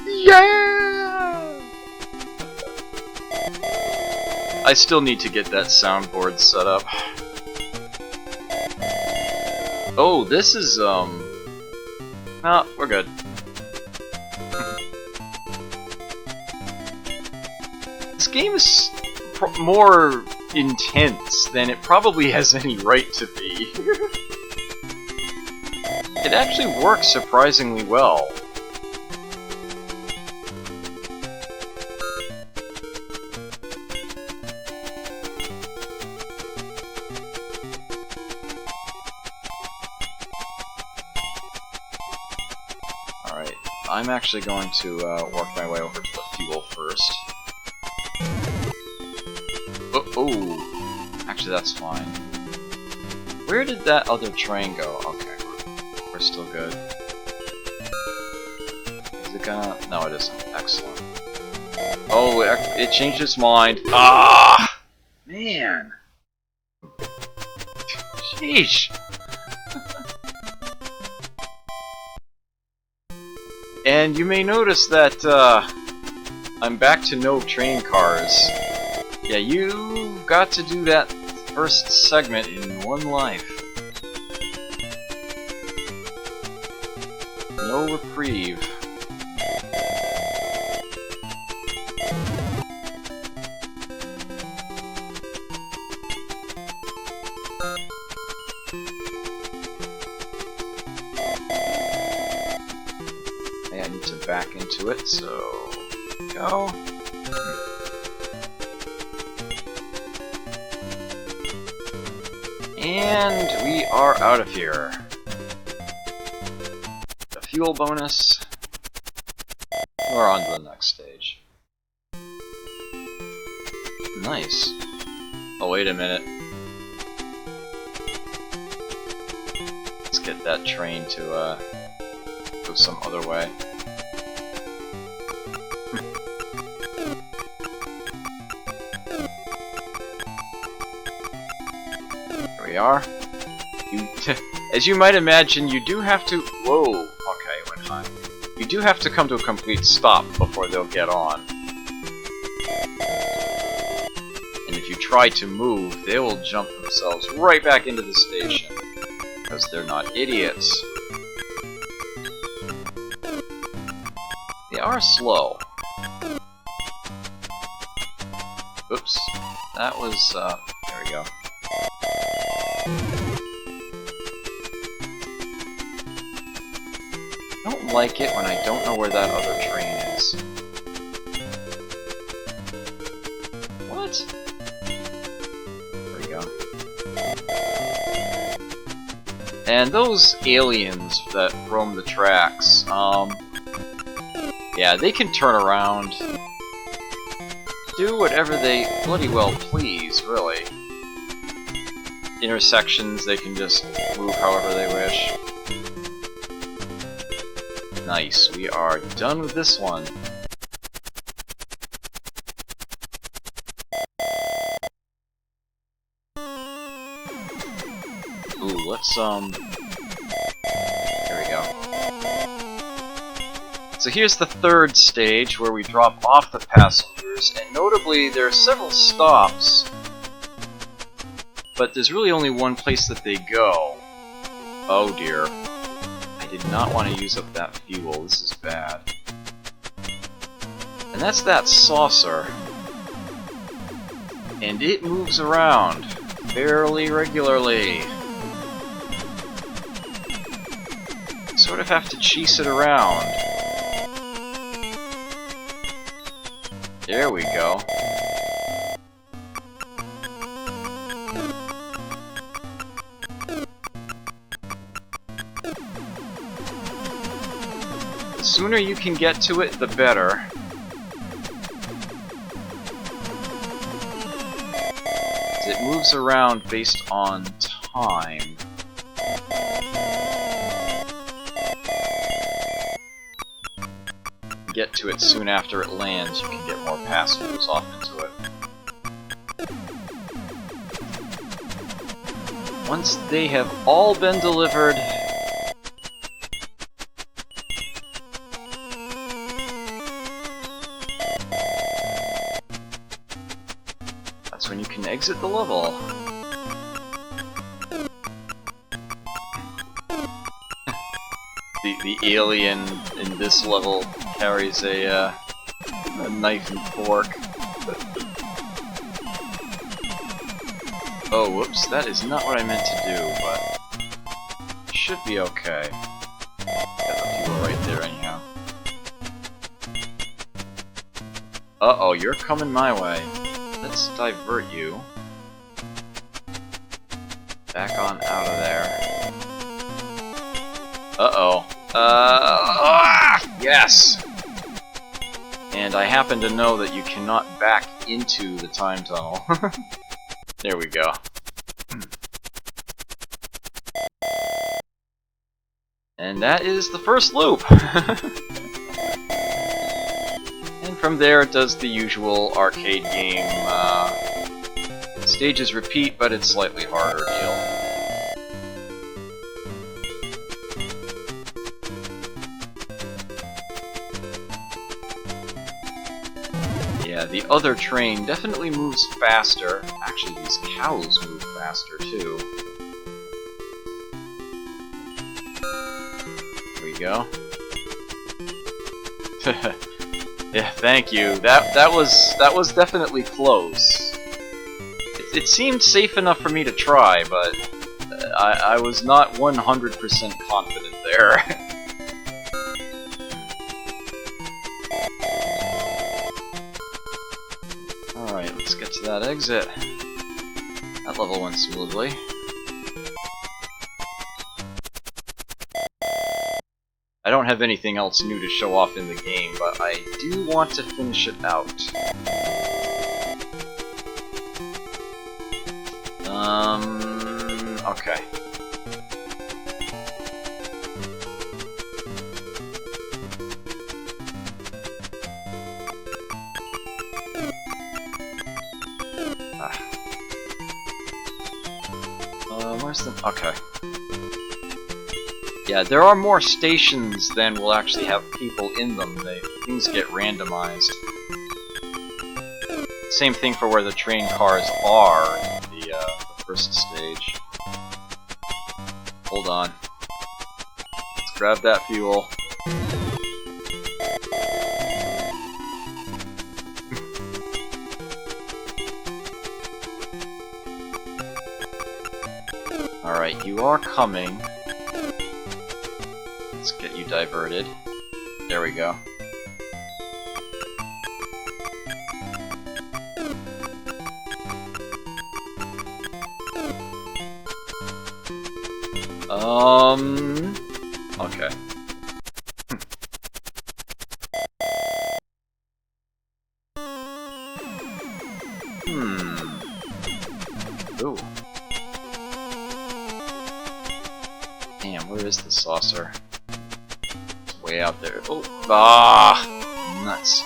Yeah! I still need to get that soundboard set up. Oh, this is, no, we're good. This game is more intense than it probably has any right to be. It actually works surprisingly well. Alright, I'm actually going to work my way over to the fuel first. Oh, actually that's fine. Where did that other train go? Okay, we're still good. Is it gonna... No, it isn't. Excellent. Oh, it changed its mind. Ah! Man! Sheesh! And you may notice that I'm back to no train cars. Yeah, you got to do that first segment in one life. No reprieve. I need to back into it, so go. And we are out of here. The fuel bonus. We're on to the next stage. Nice. Oh, wait a minute. Let's get that train to go some other way. We are. As you might imagine, you do have to... Whoa! Okay, it went high. You do have to come to a complete stop before they'll get on. And if you try to move, they will jump themselves right back into the station. Because they're not idiots. They are slow. Oops. That was, there we go. I don't like it when I don't know where that other train is. What? There we go. And those aliens that roam the tracks, yeah, they can turn around, do whatever they bloody well please, really. Intersections, they can just move however they wish. Nice, we are done with this one. Ooh. let's there we go. So here's the third stage where we drop off the passengers, and notably there are several stops, but there's really only one place that they go. Oh dear. I did not want to use up that fuel, this is bad. And that's that saucer. And it moves around fairly regularly. You sort of have to chase it around. There we go. The sooner you can get to it, the better. It moves around based on time. Get to it soon after it lands, you can get more passengers off into it. Once they have all been delivered, that's when you can exit the level. The alien in this level carries a knife and fork. Oh, whoops, that is not what I meant to do, but should be okay. Got the fuel right there anyhow. Uh-oh, you're coming my way. Let's divert you. Back on out of there. Uh-oh. Yes! And I happen to know that you cannot back into the time tunnel. There we go. And that is the first loop! And from there it does the usual arcade game, stages repeat, but it's slightly harder deal. Yeah, the other train definitely moves faster. Actually, these cows move faster, too. There we go. Yeah, thank you. That was definitely close. It seemed safe enough for me to try, but I was not 100% confident there. Alright, let's get to that exit. That level went smoothly. I don't have anything else new to show off in the game, but I do want to finish it out. Okay. Where's the... Okay. Yeah, there are more stations than will actually have people in them. Things get randomized. Same thing for where the train cars are in the first stage. Hold on. Let's grab that fuel. Alright, you are coming. Let's get you diverted. There we go. Okay. Ooh. Damn, where is the saucer? It's way out there. Oh, nuts.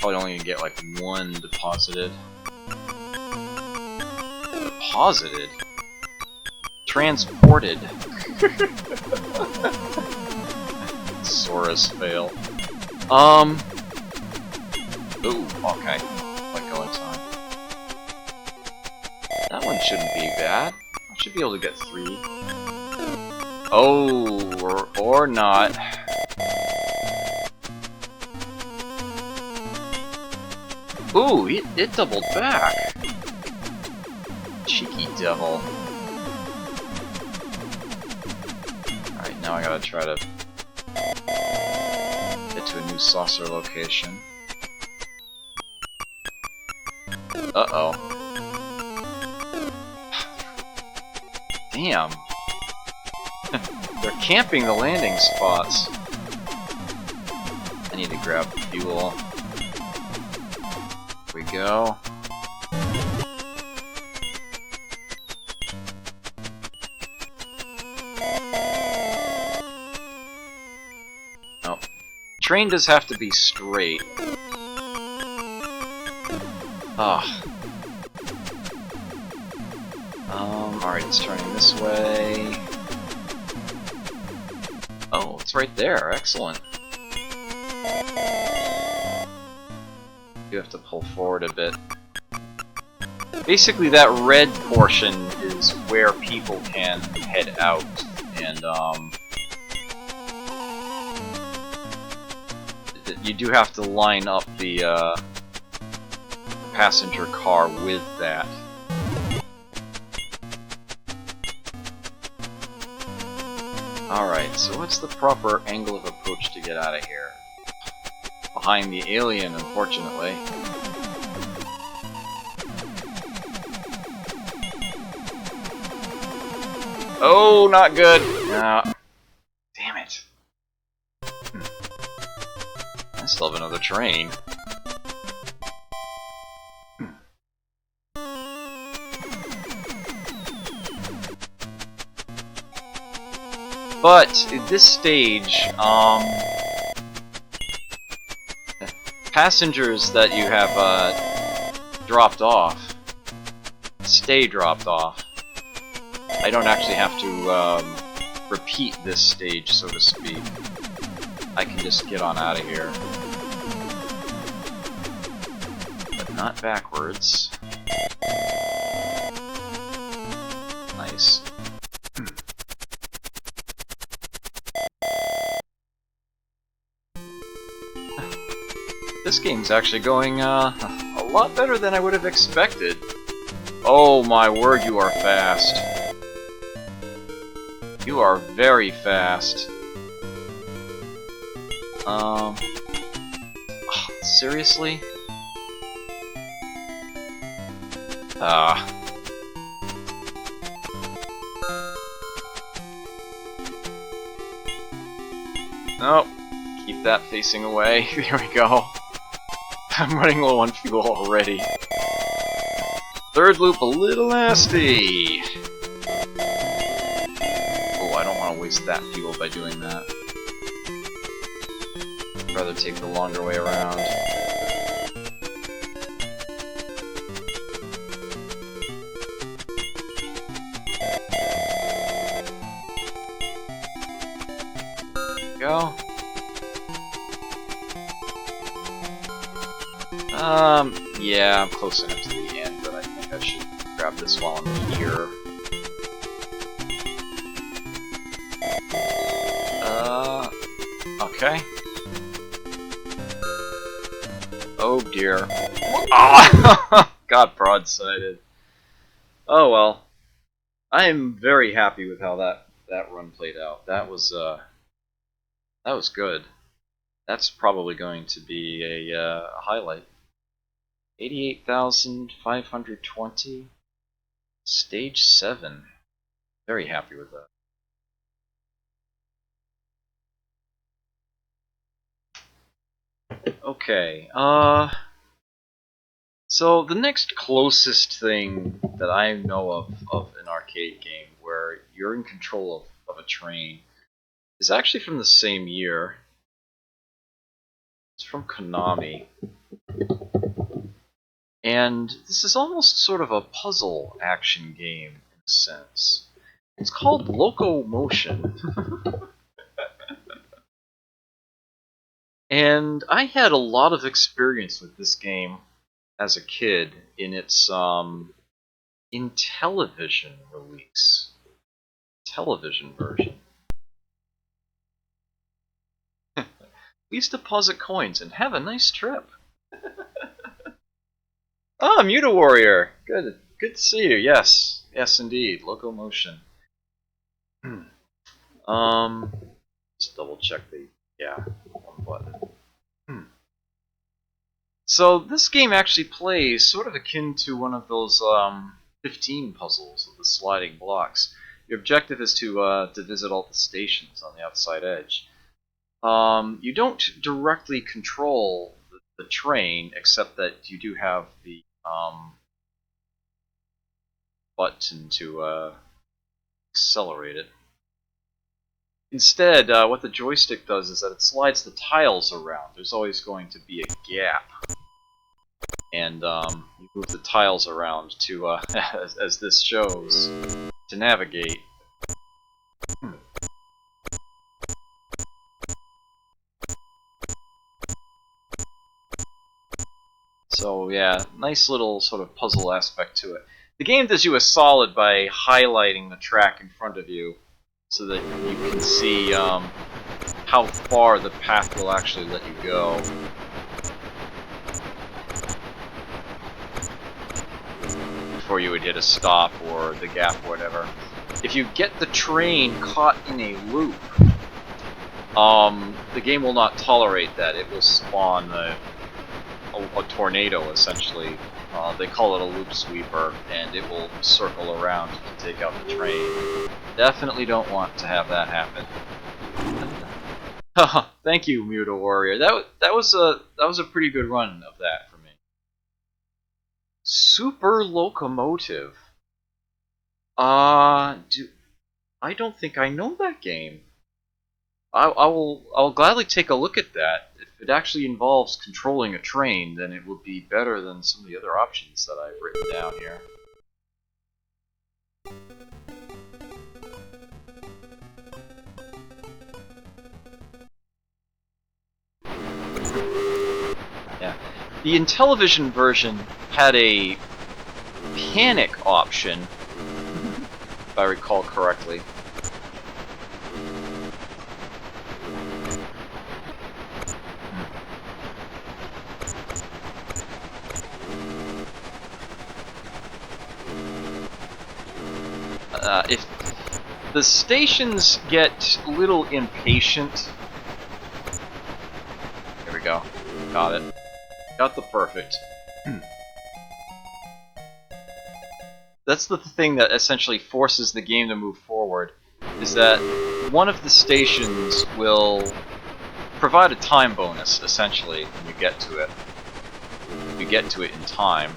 Probably only gonna get like one deposited. Deposited? transported. Saurus fail. Ooh, okay. Let go in time. That one shouldn't be bad. I should be able to get 3. Oh, or not. Ooh, it doubled back. Cheeky devil. Alright, now I gotta try to get to a new saucer location. Uh-oh. Damn. They're camping the landing spots. I need to grab fuel. Here we go. Oh. Train does have to be straight. Ah. Alright, it's turning this way. Oh, it's right there. Excellent. You have to pull forward a bit. Basically, that red portion is where people can head out, and you do have to line up the passenger car with that. Alright, so what's the proper angle of approach to get out of here? Behind the alien, unfortunately. Oh, not good! No. Damn it. I still have another train. But at this stage, passengers that you have dropped off stay dropped off. I don't actually have to repeat this stage, so to speak. I can just get on out of here. But not backwards. Nice. This game's actually going a lot better than I would have expected. Oh my word, you are fast. You are very fast. Seriously? Nope. Keep that facing away. There we go. I'm running low on fuel already. Third loop a little nasty. Oh, I don't want to waste that fuel by doing that. I'd rather take the longer way around. Go. Yeah, I'm close enough to the end, but I think I should grab this while I'm here. Okay. Oh dear. Ah! Got broadsided. Oh well. I am very happy with how that run played out. That was good. That's probably going to be a highlight. 88,520. Stage 7. Very happy with that. Okay, so the next closest thing that I know of an arcade game where you're in control of a train is actually from the same year. It's from Konami. And this is almost sort of a puzzle action game in a sense. It's called Locomotion. And I had a lot of experience with this game as a kid in its Intellivision release. Television version. Please deposit coins and have a nice trip. Ah, Muta Warrior! Good to see you, yes. Yes indeed. Locomotion. Just double check one button. So this game actually plays sort of akin to one of those 15 puzzles with the sliding blocks. Your objective is to visit all the stations on the outside edge. You don't directly control the train, except that you do have the button to accelerate it. Instead, what the joystick does is that it slides the tiles around. There's always going to be a gap. And you move the tiles around to, as this shows, to navigate. So yeah, nice little sort of puzzle aspect to it. The game does you a solid by highlighting the track in front of you, so that you can see how far the path will actually let you go. Before you would hit a stop or the gap or whatever. If you get the train caught in a loop, the game will not tolerate that. It will spawn a tornado, essentially. They call it a loop sweeper, and it will circle around to take out the train. Definitely don't want to have that happen. Thank you, Muta Warrior. That was a pretty good run of that for me. Super Locomotive. I don't think I know that game. I'll gladly take a look at that. If it actually involves controlling a train, then it will be better than some of the other options that I've written down here. Yeah. The Intellivision version had a panic option, if I recall correctly. If the stations get a little impatient... Here we go. Got it. Got the perfect. That's the thing that essentially forces the game to move forward, is that one of the stations will provide a time bonus, essentially, when you get to it. You get to it in time.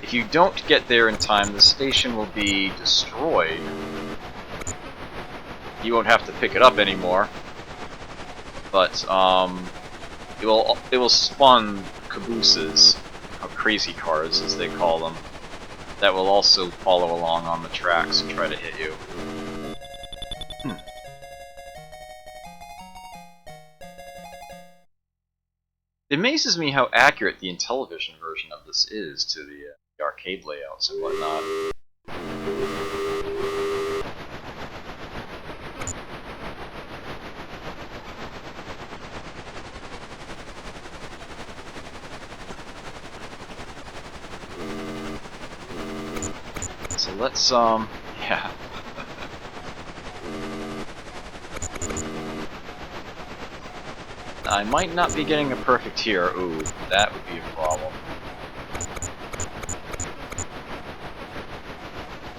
If you don't get there in time, the station will be destroyed. You won't have to pick it up anymore, but it will spawn cabooses, or crazy cars as they call them, that will also follow along on the tracks and try to hit you. It amazes me how accurate the Intellivision version of this is to the arcade layouts and whatnot. So let's, yeah. I might not be getting a perfect here. Ooh, that would be a problem.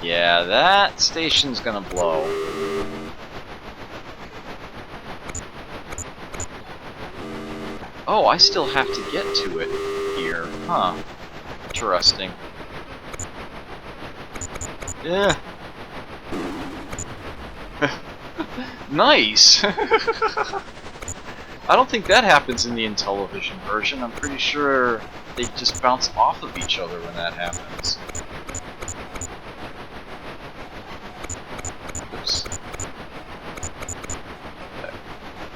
Yeah, that station's gonna blow. Oh, I still have to get to it here. Huh. Interesting. Yeah. Nice! I don't think that happens in the Intellivision version. I'm pretty sure they just bounce off of each other when that happens.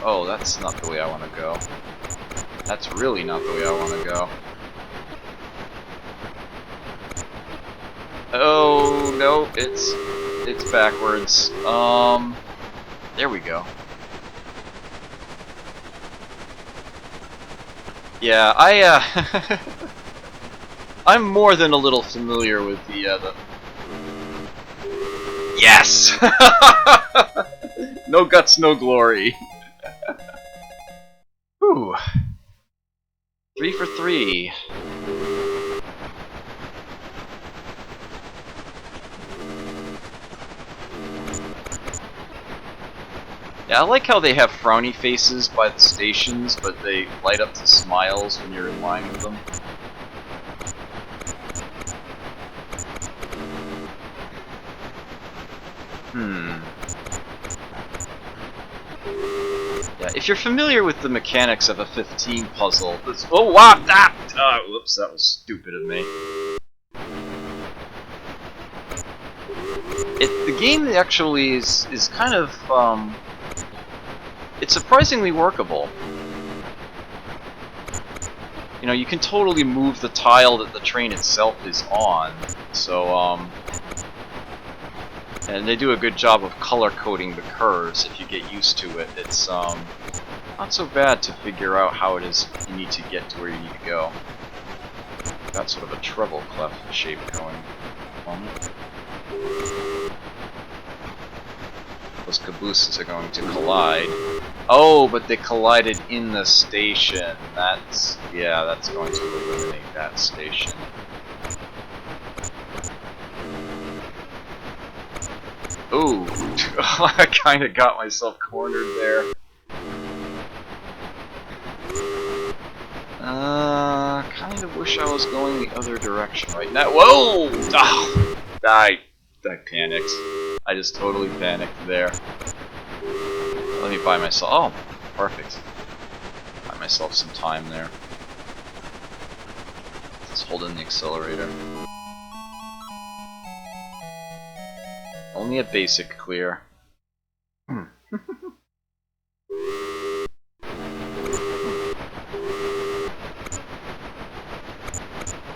Oh, that's not the way I want to go. That's really not the way I want to go. Oh, no, it's backwards. There we go. Yeah, I'm more than a little familiar with the Yes! No guts, no glory. Whew. 3 for 3. Yeah, I like how they have frowny faces by the stations, but they light up to smiles when you're in line with them. Yeah, if you're familiar with the mechanics of a 15 puzzle, this— oh wow! Whoops, that was stupid of me. The game actually is kind of it's surprisingly workable. You know, you can totally move the tile that the train itself is on, so and they do a good job of color coding the curves if you get used to it. It's not so bad to figure out how it is you need to get to where you need to go. Got sort of a treble clef shape going on. Those cabooses are going to collide. Oh, but they collided in the station. That's going to eliminate that station. Ooh, I kind of got myself cornered there. Kind of wish I was going the other direction right now. Whoa! Oh, I panicked. I just totally panicked there. Let me buy myself— oh, perfect. Buy myself some time there. Let's hold in the accelerator. Only a basic clear.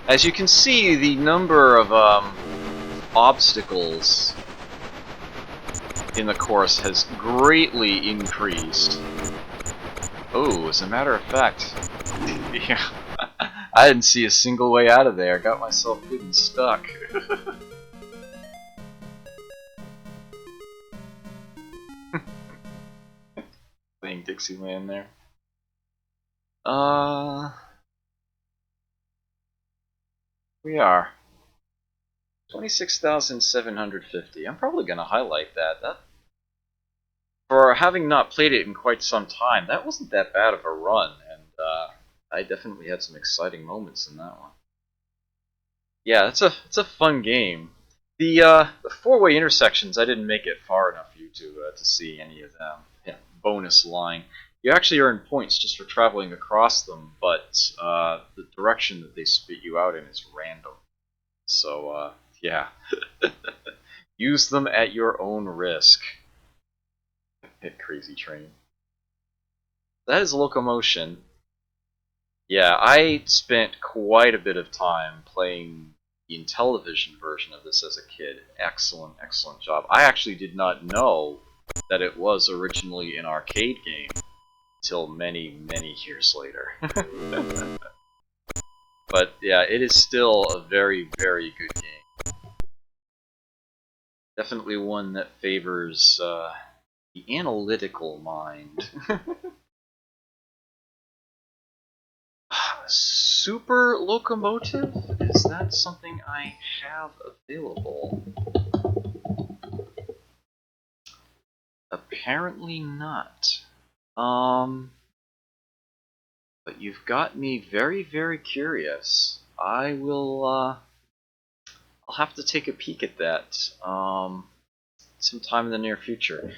As you can see, the number of obstacles in the course has greatly increased. Oh, as a matter of fact, yeah, I didn't see a single way out of there. Got myself getting stuck. Playing Dixieland there. We are 26,750. I'm probably gonna highlight that. For having not played it in quite some time, that wasn't that bad of a run, and I definitely had some exciting moments in that one. Yeah, it's a fun game. The four-way intersections, I didn't make it far enough for you to see any of them. Yeah, bonus line. You actually earn points just for traveling across them, but the direction that they spit you out in is random. So yeah, use them at your own risk. Hit Crazy Train. That is locomotion. Yeah, I spent quite a bit of time playing the Intellivision version of this as a kid. Excellent, excellent job. I actually did not know that it was originally an arcade game until many, many years later. But yeah, it is still a very, very good game. Definitely one that favors the analytical mind. Super locomotive? Is that something I have available? Apparently not. But you've got me very, very curious. I will, I'll have to take a peek at that, sometime in the near future.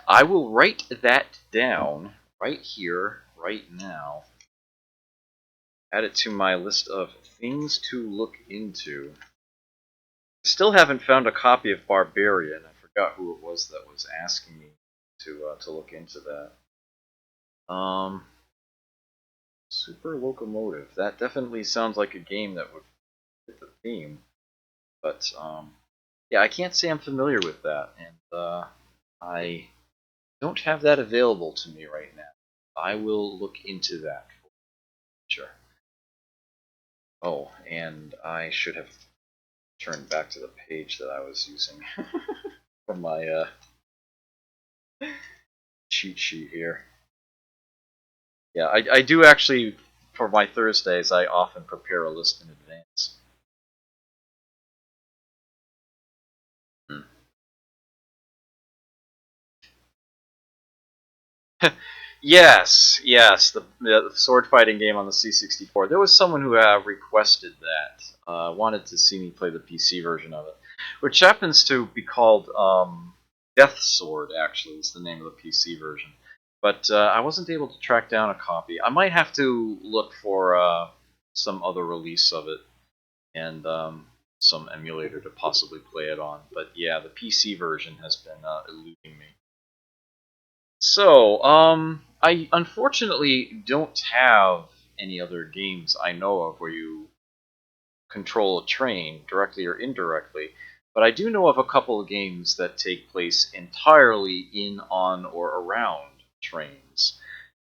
I will write that down right here, right now. Add it to my list of things to look into. Still haven't found a copy of Barbarian. I forgot who it was that was asking me to look into that. Super Locomotive. That definitely sounds like a game that would fit the theme. But, yeah, I can't say I'm familiar with that, and I don't have that available to me right now. I will look into that for sure. Oh, and I should have turned back to the page that I was using from my cheat sheet here. Yeah, I do actually, for my Thursdays, I often prepare a list in advance. Yes, yes, the sword fighting game on the C64. There was someone who requested that, wanted to see me play the PC version of it, which happens to be called Death Sword. Actually, is the name of the PC version. But I wasn't able to track down a copy. I might have to look for some other release of it and some emulator to possibly play it on. But yeah, the PC version has been eluding me. So, I unfortunately don't have any other games I know of where you control a train, directly or indirectly, but I do know of a couple of games that take place entirely in, on, or around trains.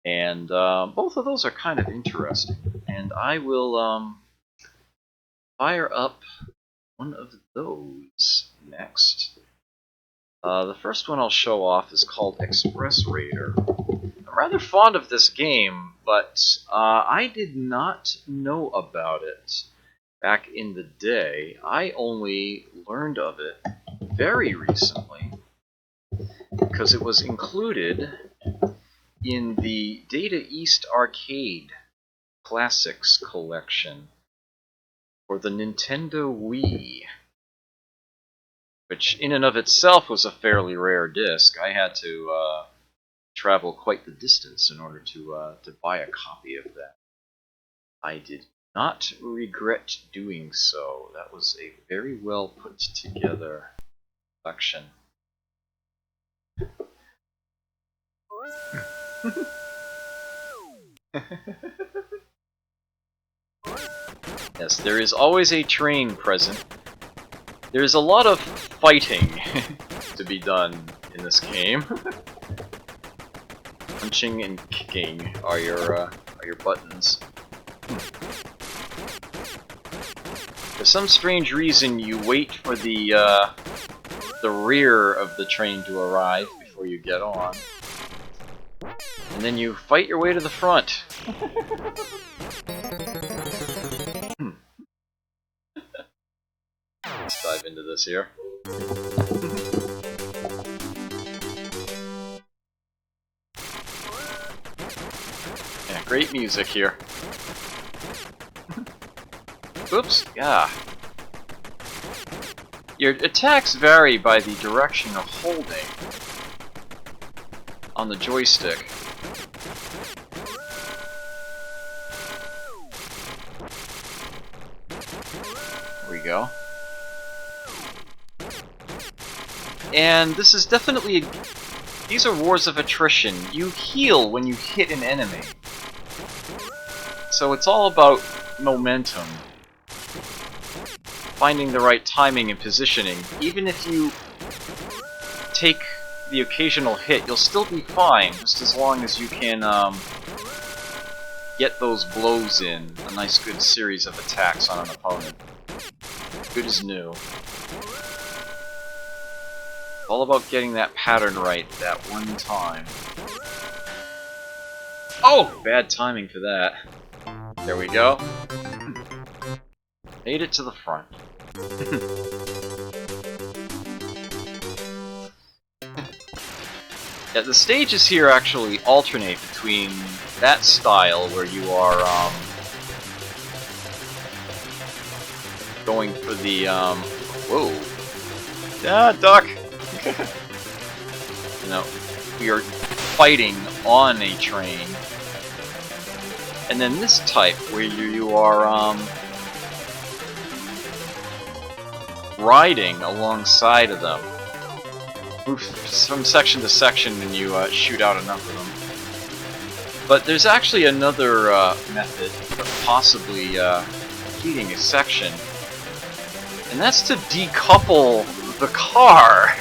And both of those are kind of interesting. And I will fire up one of those next. The first one I'll show off is called Express Raider. I'm rather fond of this game, but I did not know about it back in the day. I only learned of it very recently because it was included in the Data East Arcade Classics collection for the Nintendo Wii, which in and of itself was a fairly rare disc. I had to travel quite the distance in order to buy a copy of that. I did not regret doing so. That was a very well put together collection. Yes, there is always a train present. There's a lot of fighting to be done in this game. Punching and kicking are your buttons. For some strange reason, you wait for the rear of the train to arrive before you get on, and then you fight your way to the front. Let's dive into this here. Yeah, great music here. Oops, yeah. Your attacks vary by the direction of holding on the joystick. There we go. And this is definitely these are wars of attrition. You heal when you hit an enemy. So it's all about momentum. Finding the right timing and positioning. Even if you take the occasional hit, you'll still be fine, just as long as you can get those blows in. A nice good series of attacks on an opponent. Good as new. All about getting that pattern right that one time. Oh! Bad timing for that. There we go. Made it to the front. Yeah, the stages here actually alternate between that style where you are going for the whoa. Ah, duck! You know, we are fighting on a train. And then this type where you are riding alongside of them. Move from section to section and you shoot out enough of them. But there's actually another method of possibly completing a section, and that's to decouple the car.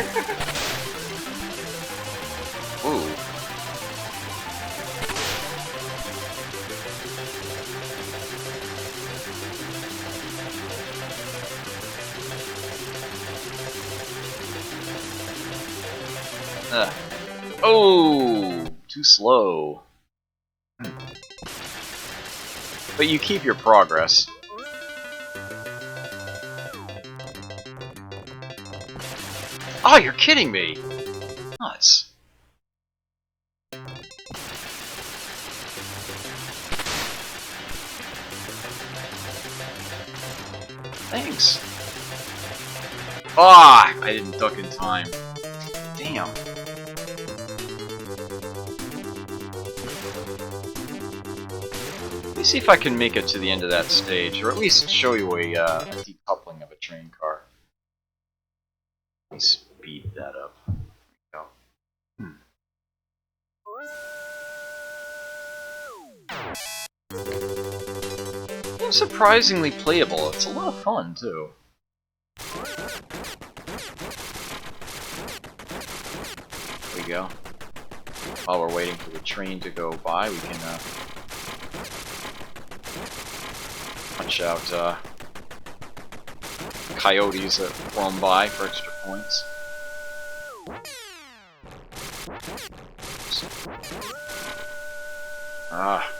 Ooh. Oh, too slow. But you keep your progress. Oh, you're kidding me! Nuts. Thanks. Ah, I didn't duck in time. Damn. Let me see if I can make it to the end of that stage, or at least show you a decoupling of a train car. Let me speed that up. There we go. It's surprisingly playable. It's a lot of fun too. There we go. While we're waiting for the train to go by, we can punch out coyotes that roam by for extra points. Ah,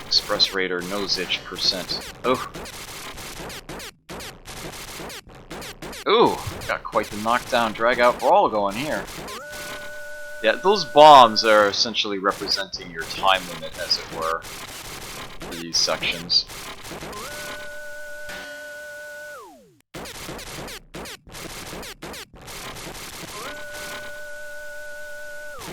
Express Raider nose itch %. Oh. Ooh, got quite the knockdown drag out brawl going here. Yeah, those bombs are essentially representing your time limit, as it were, for these sections.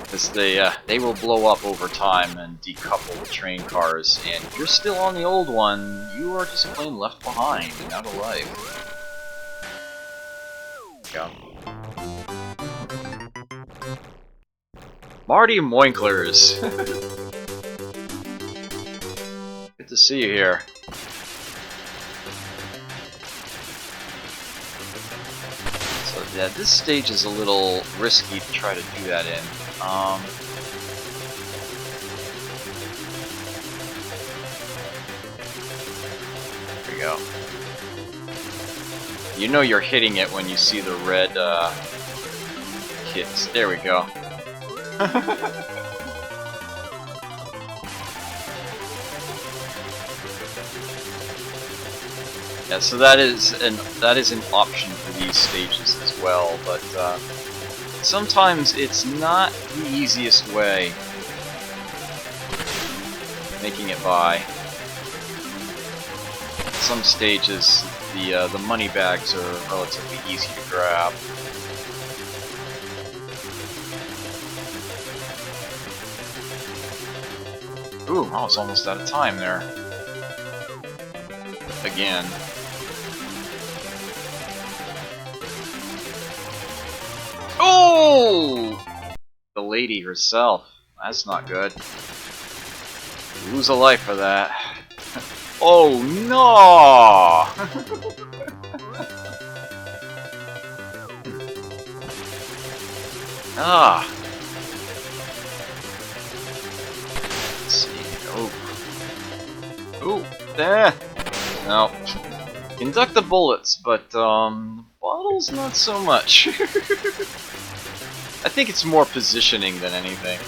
Because they will blow up over time and decouple the train cars, and if you're still on the old one, you are just plain left behind and out of life. Go. Marty Moinklers! Good to see you here. So yeah, this stage is a little risky to try to do that in. There we go. You know you're hitting it when you see the red kits. There we go. Yeah, so that is an option for these stages as well, but sometimes it's not the easiest way making it by. Some stages the money bags are relatively easy to grab. Ooh, I was almost out of time there. Again. Oh! The lady herself. That's not good. You lose a life for that. Oh no! Ah. Let's see. Oh. Ooh. There. No. Conduct the bullets, but bottles not so much. I think it's more positioning than anything.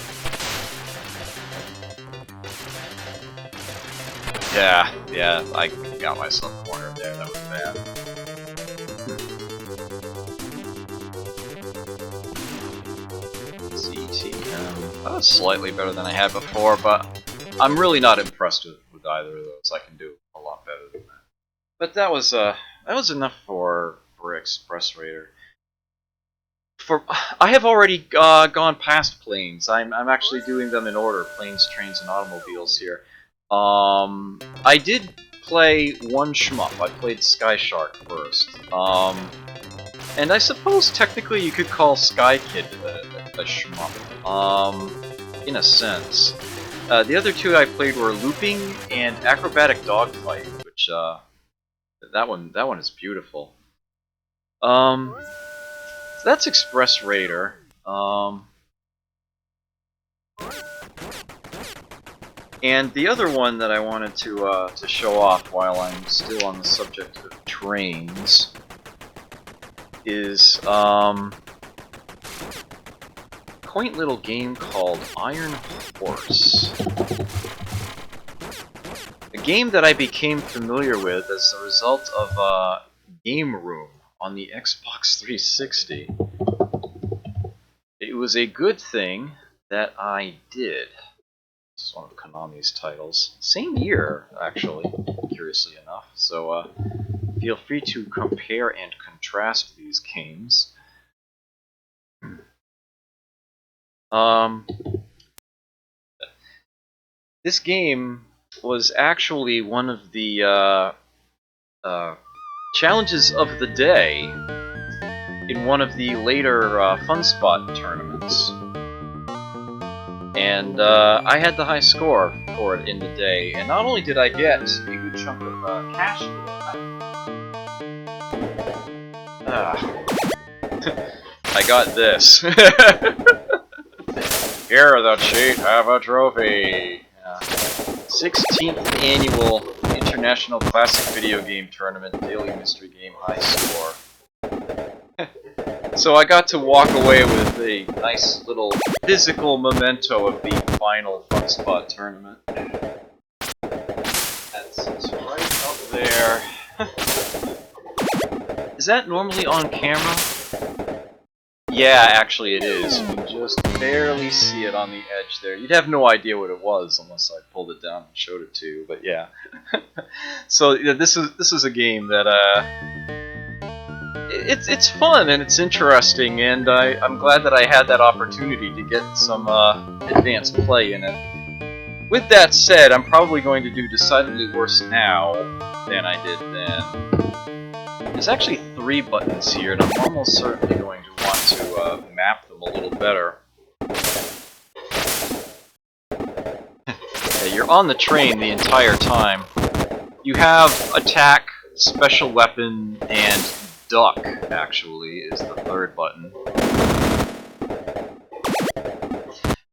Yeah, I got myself cornered there. That was bad. CTM. That was slightly better than I had before, but I'm really not impressed with either of those. I can do a lot better than that. But that was enough for Express Raider. I have already gone past planes. I'm actually doing them in order: planes, trains, and automobiles here. I did play one shmup. I played Sky Shark first. And I suppose technically you could call Sky Kid a shmup. In a sense. The other two I played were Looping and Acrobatic Dogfight, which that one is beautiful. So that's Express Raider. And the other one that I wanted to show off while I'm still on the subject of trains is quaint little game called Iron Horse. A game that I became familiar with as a result of Game Room on the Xbox 360. It was a good thing that I did. This is one of Konami's titles. Same year, actually, curiously enough. So feel free to compare and contrast these games. This game was actually one of the challenges of the day in one of the later FunSpot tournaments. And I had the high score for it in the day, and not only did I get a good chunk of cash for it, I got this. Here, the cheat, have a trophy. 16th Annual International Classic Video Game Tournament Daily Mystery Game High Score. So I got to walk away with a nice little physical memento of the final FunSpot tournament. That's right up there. Is that normally on camera? Yeah, actually it is. You can just barely see it on the edge there. You'd have no idea what it was unless I pulled it down and showed it to you, but yeah. So yeah, this is a game that it's fun and it's interesting, and I'm glad that I had that opportunity to get some advanced play in it. With that said, I'm probably going to do decidedly worse now than I did then. There's actually 3 buttons here, and I'm almost certainly going to want to map them a little better. Yeah, you're on the train the entire time. You have attack, special weapon, and duck, actually, is the 3rd button.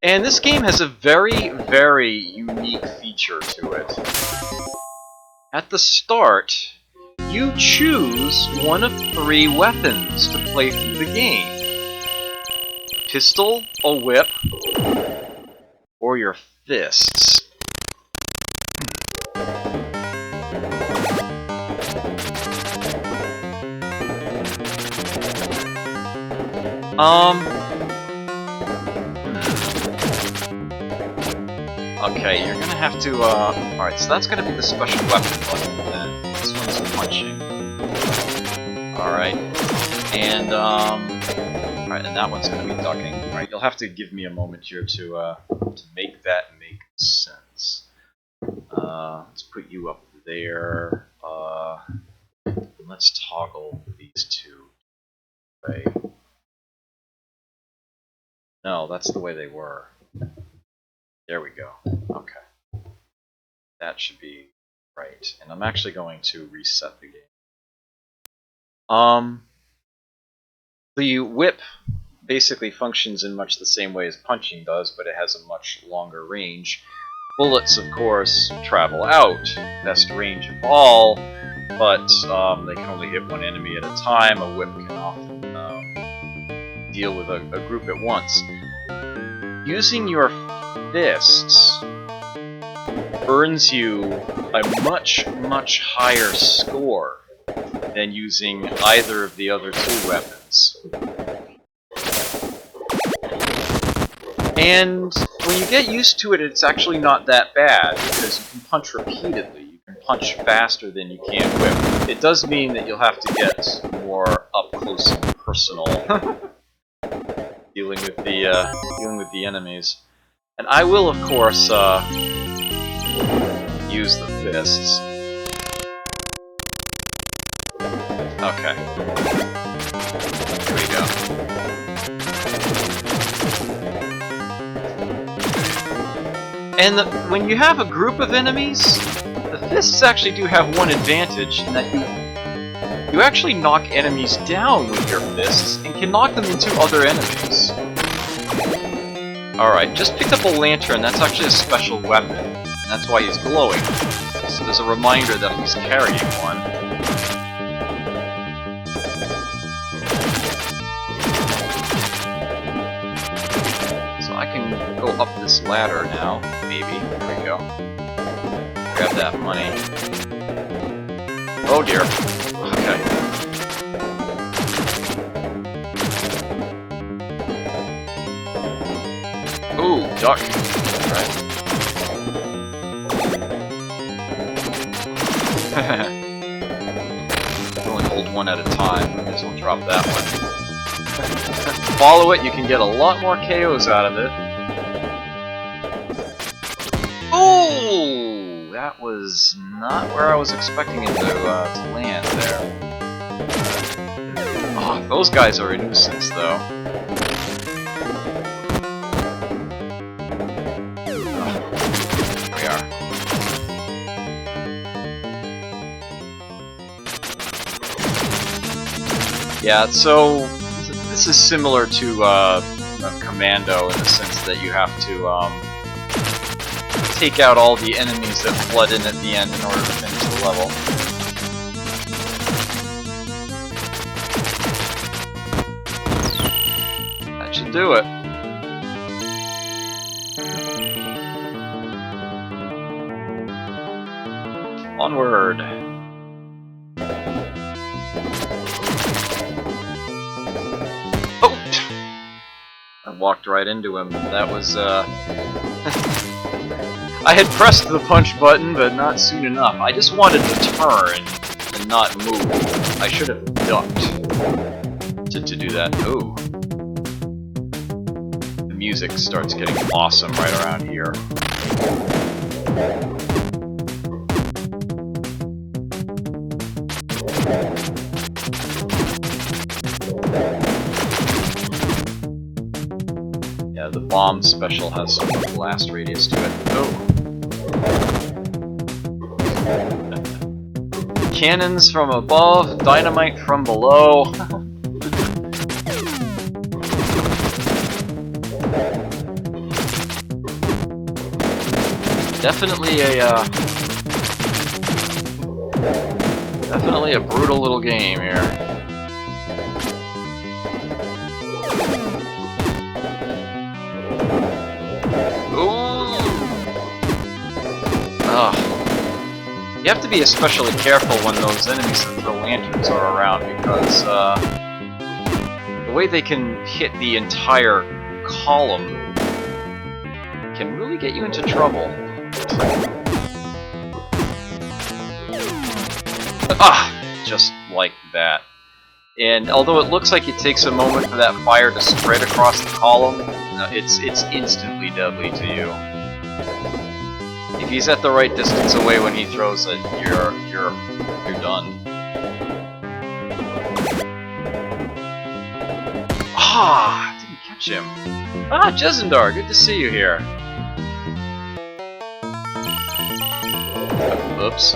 And this game has a very, very unique feature to it. At the start, you choose one of 3 weapons to play through the game. A pistol, a whip, or your fists. Okay, you're gonna have to, alright, so that's gonna be the special weapon button then. This one's punching. Alright. And, alright, and that one's gonna be ducking. Alright, you'll have to give me a moment here to make that make sense. Let's put you up there. Let's toggle these 2. Right. No, that's the way they were. There we go. Okay. That should be right. And I'm actually going to reset the game. The whip basically functions in much the same way as punching does, but it has a much longer range. Bullets, of course, travel out. Best range of all, but they can only hit one enemy at a time. A whip can often deal with a group at once. Using your fists earns you a much, much higher score than using either of the other 2 weapons. And when you get used to it, it's actually not that bad, because you can punch repeatedly. You can punch faster than you can whip. It does mean that you'll have to get more up close and personal dealing with the enemies. And I will, of course, use the fists. Okay. Here we go. And when you have a group of enemies, the fists actually do have one advantage, in that you actually knock enemies down with your fists and can knock them into other enemies. Alright, just picked up a lantern. That's actually a special weapon, and that's why he's glowing. So there's a reminder that he's carrying one. So I can go up this ladder now, maybe. There we go. Grab that money. Oh dear. Okay. Ooh, duck. Right. Only hold one at a time. I guess we'll drop that one. Follow it, you can get a lot more KOs out of it. Oh, that was not where I was expecting it to land there. Oh, those guys are a nuisance, though. Yeah, so this is similar to Commando in the sense that you have to take out all the enemies that flood in at the end in order to finish the level. That should do it. Onward. Walked right into him. That was, I had pressed the punch button, but not soon enough. I just wanted to turn and not move. I should have ducked to do that. Ooh. The music starts getting awesome right around here. The bomb special has some blast radius to it. Oh! Cannons from above, dynamite from below. Definitely a brutal little game here. Ugh. You have to be especially careful when those enemies that throw lanterns are around, because the way they can hit the entire column can really get you into trouble. Ah! Just like that. And although it looks like it takes a moment for that fire to spread across the column, it's instantly deadly to you. If he's at the right distance away when he throws it, you're done. Ah, didn't catch him. Ah, Jezendar, good to see you here. Oops.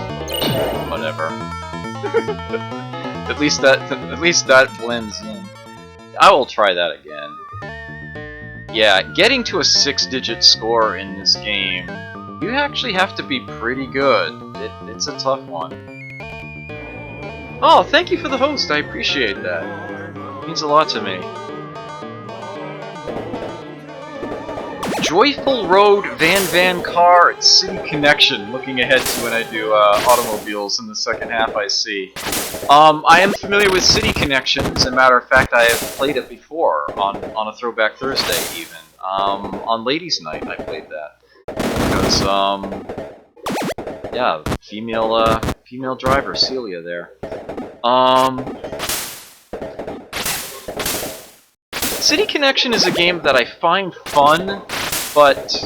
Whatever. At least that blends in. I will try that again. Yeah, getting to a 6-digit score in this game, you actually have to be pretty good. It's a tough one. Oh, thank you for the host. I appreciate that. It means a lot to me. Joyful Road Van Car at City Connection. Looking ahead to when I do automobiles in the second half, I see. I am familiar with City Connection. As a matter of fact, I have played it before on a Throwback Thursday, even. On Ladies' Night, I played that. Because, yeah, female driver, Celia there. City Connection is a game that I find fun, but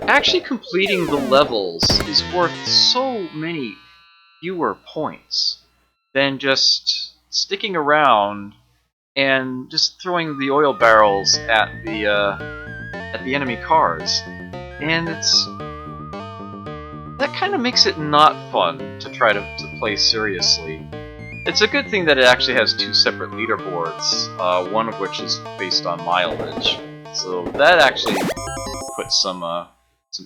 actually completing the levels is worth so many fewer points than just sticking around and just throwing the oil barrels at the enemy cars. and that kind of makes it not fun to try to play seriously. It's a good thing that it actually has two separate leaderboards, one of which is based on mileage, so that actually puts some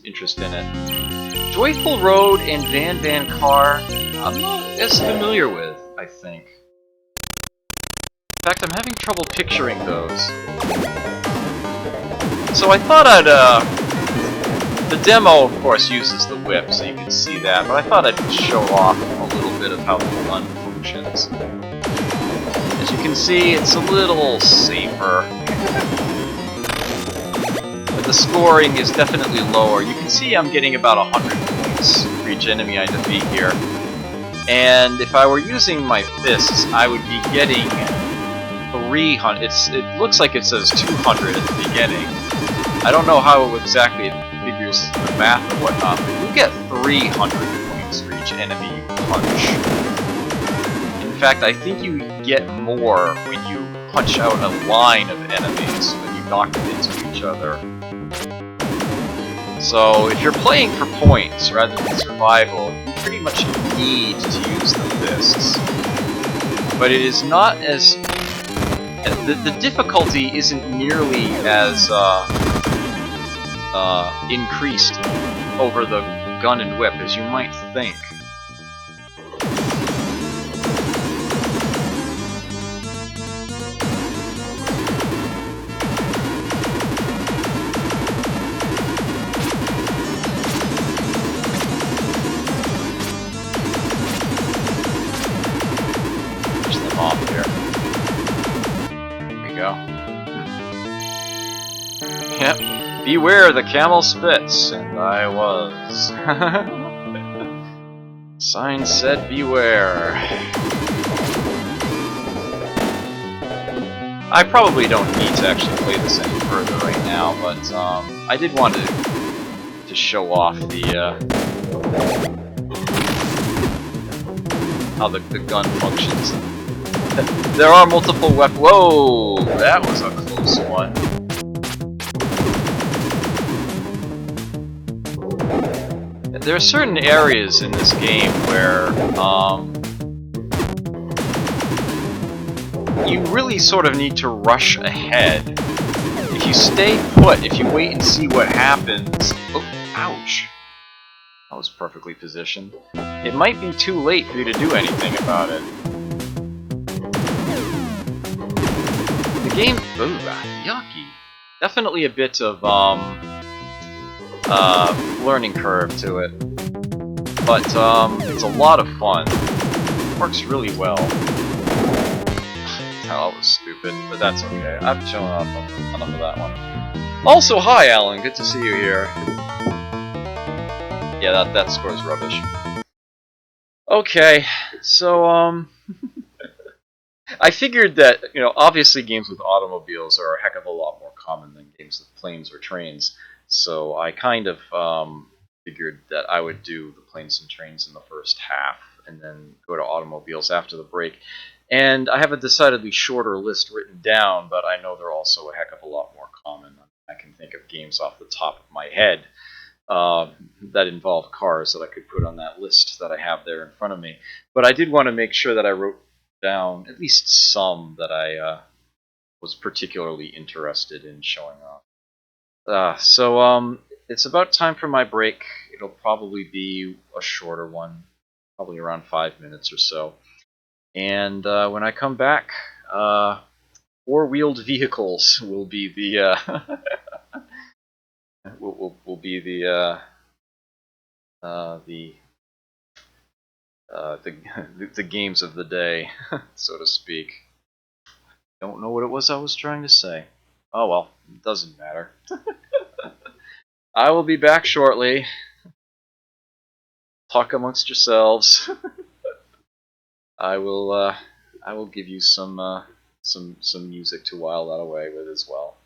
interest in it. Joyful Road and Van Car, I'm not as familiar with, I think. In fact, I'm having trouble picturing those. So I thought the demo, of course, uses the whip, so you can see that, but I thought I'd show off a little bit of how the gun functions. As you can see, it's a little safer. But the scoring is definitely lower. You can see I'm getting about 100 points for each enemy I defeat here. And if I were using my fists, I would be getting 300. It looks like it says 200 at the beginning. I don't know how exactly it figures the math and whatnot, but you get 300 points for each enemy you punch. In fact, I think you get more when you punch out a line of enemies when you knock them into each other. So if you're playing for points rather than survival, you pretty much need to use the fists. But it is not as... The difficulty isn't nearly as increased over the gun and whip as you might think. Push them off here. There we go. Yep. Beware the camel spits, and I was. Sign said beware. I probably don't need to actually play this any further right now, but I did want to show off the how the gun functions. There are multiple weapons. Whoa, that was a close one. There are certain areas in this game where you really sort of need to rush ahead. If you stay put, if you wait and see what happens... Oh, ouch. That was perfectly positioned. It might be too late for you to do anything about it. The game... Ooh, yucky. Definitely a bit of, learning curve to it. But, it's a lot of fun. It works really well. Oh, that was stupid, but that's okay. I've shown off enough of that one. Also, hi Alan, good to see you here. Yeah, that score's rubbish. Okay, so, I figured that, you know, obviously games with automobiles are a heck of a lot more common than games with planes or trains. So I kind of figured that I would do the planes and trains in the first half, and then go to automobiles after the break. And I have a decidedly shorter list written down, but I know they're also a heck of a lot more common. I can think of games off the top of my head that involve cars that I could put on that list that I have there in front of me. But I did want to make sure that I wrote down at least some that I was particularly interested in showing off. So it's about time for my break. It'll probably be a shorter one, probably around 5 minutes or so. And when I come back, four-wheeled vehicles will be the will be the games of the day, so to speak. Don't know what it was I was trying to say. Oh well, it doesn't matter. I will be back shortly. Talk amongst yourselves. I will give you some music to while that away with as well.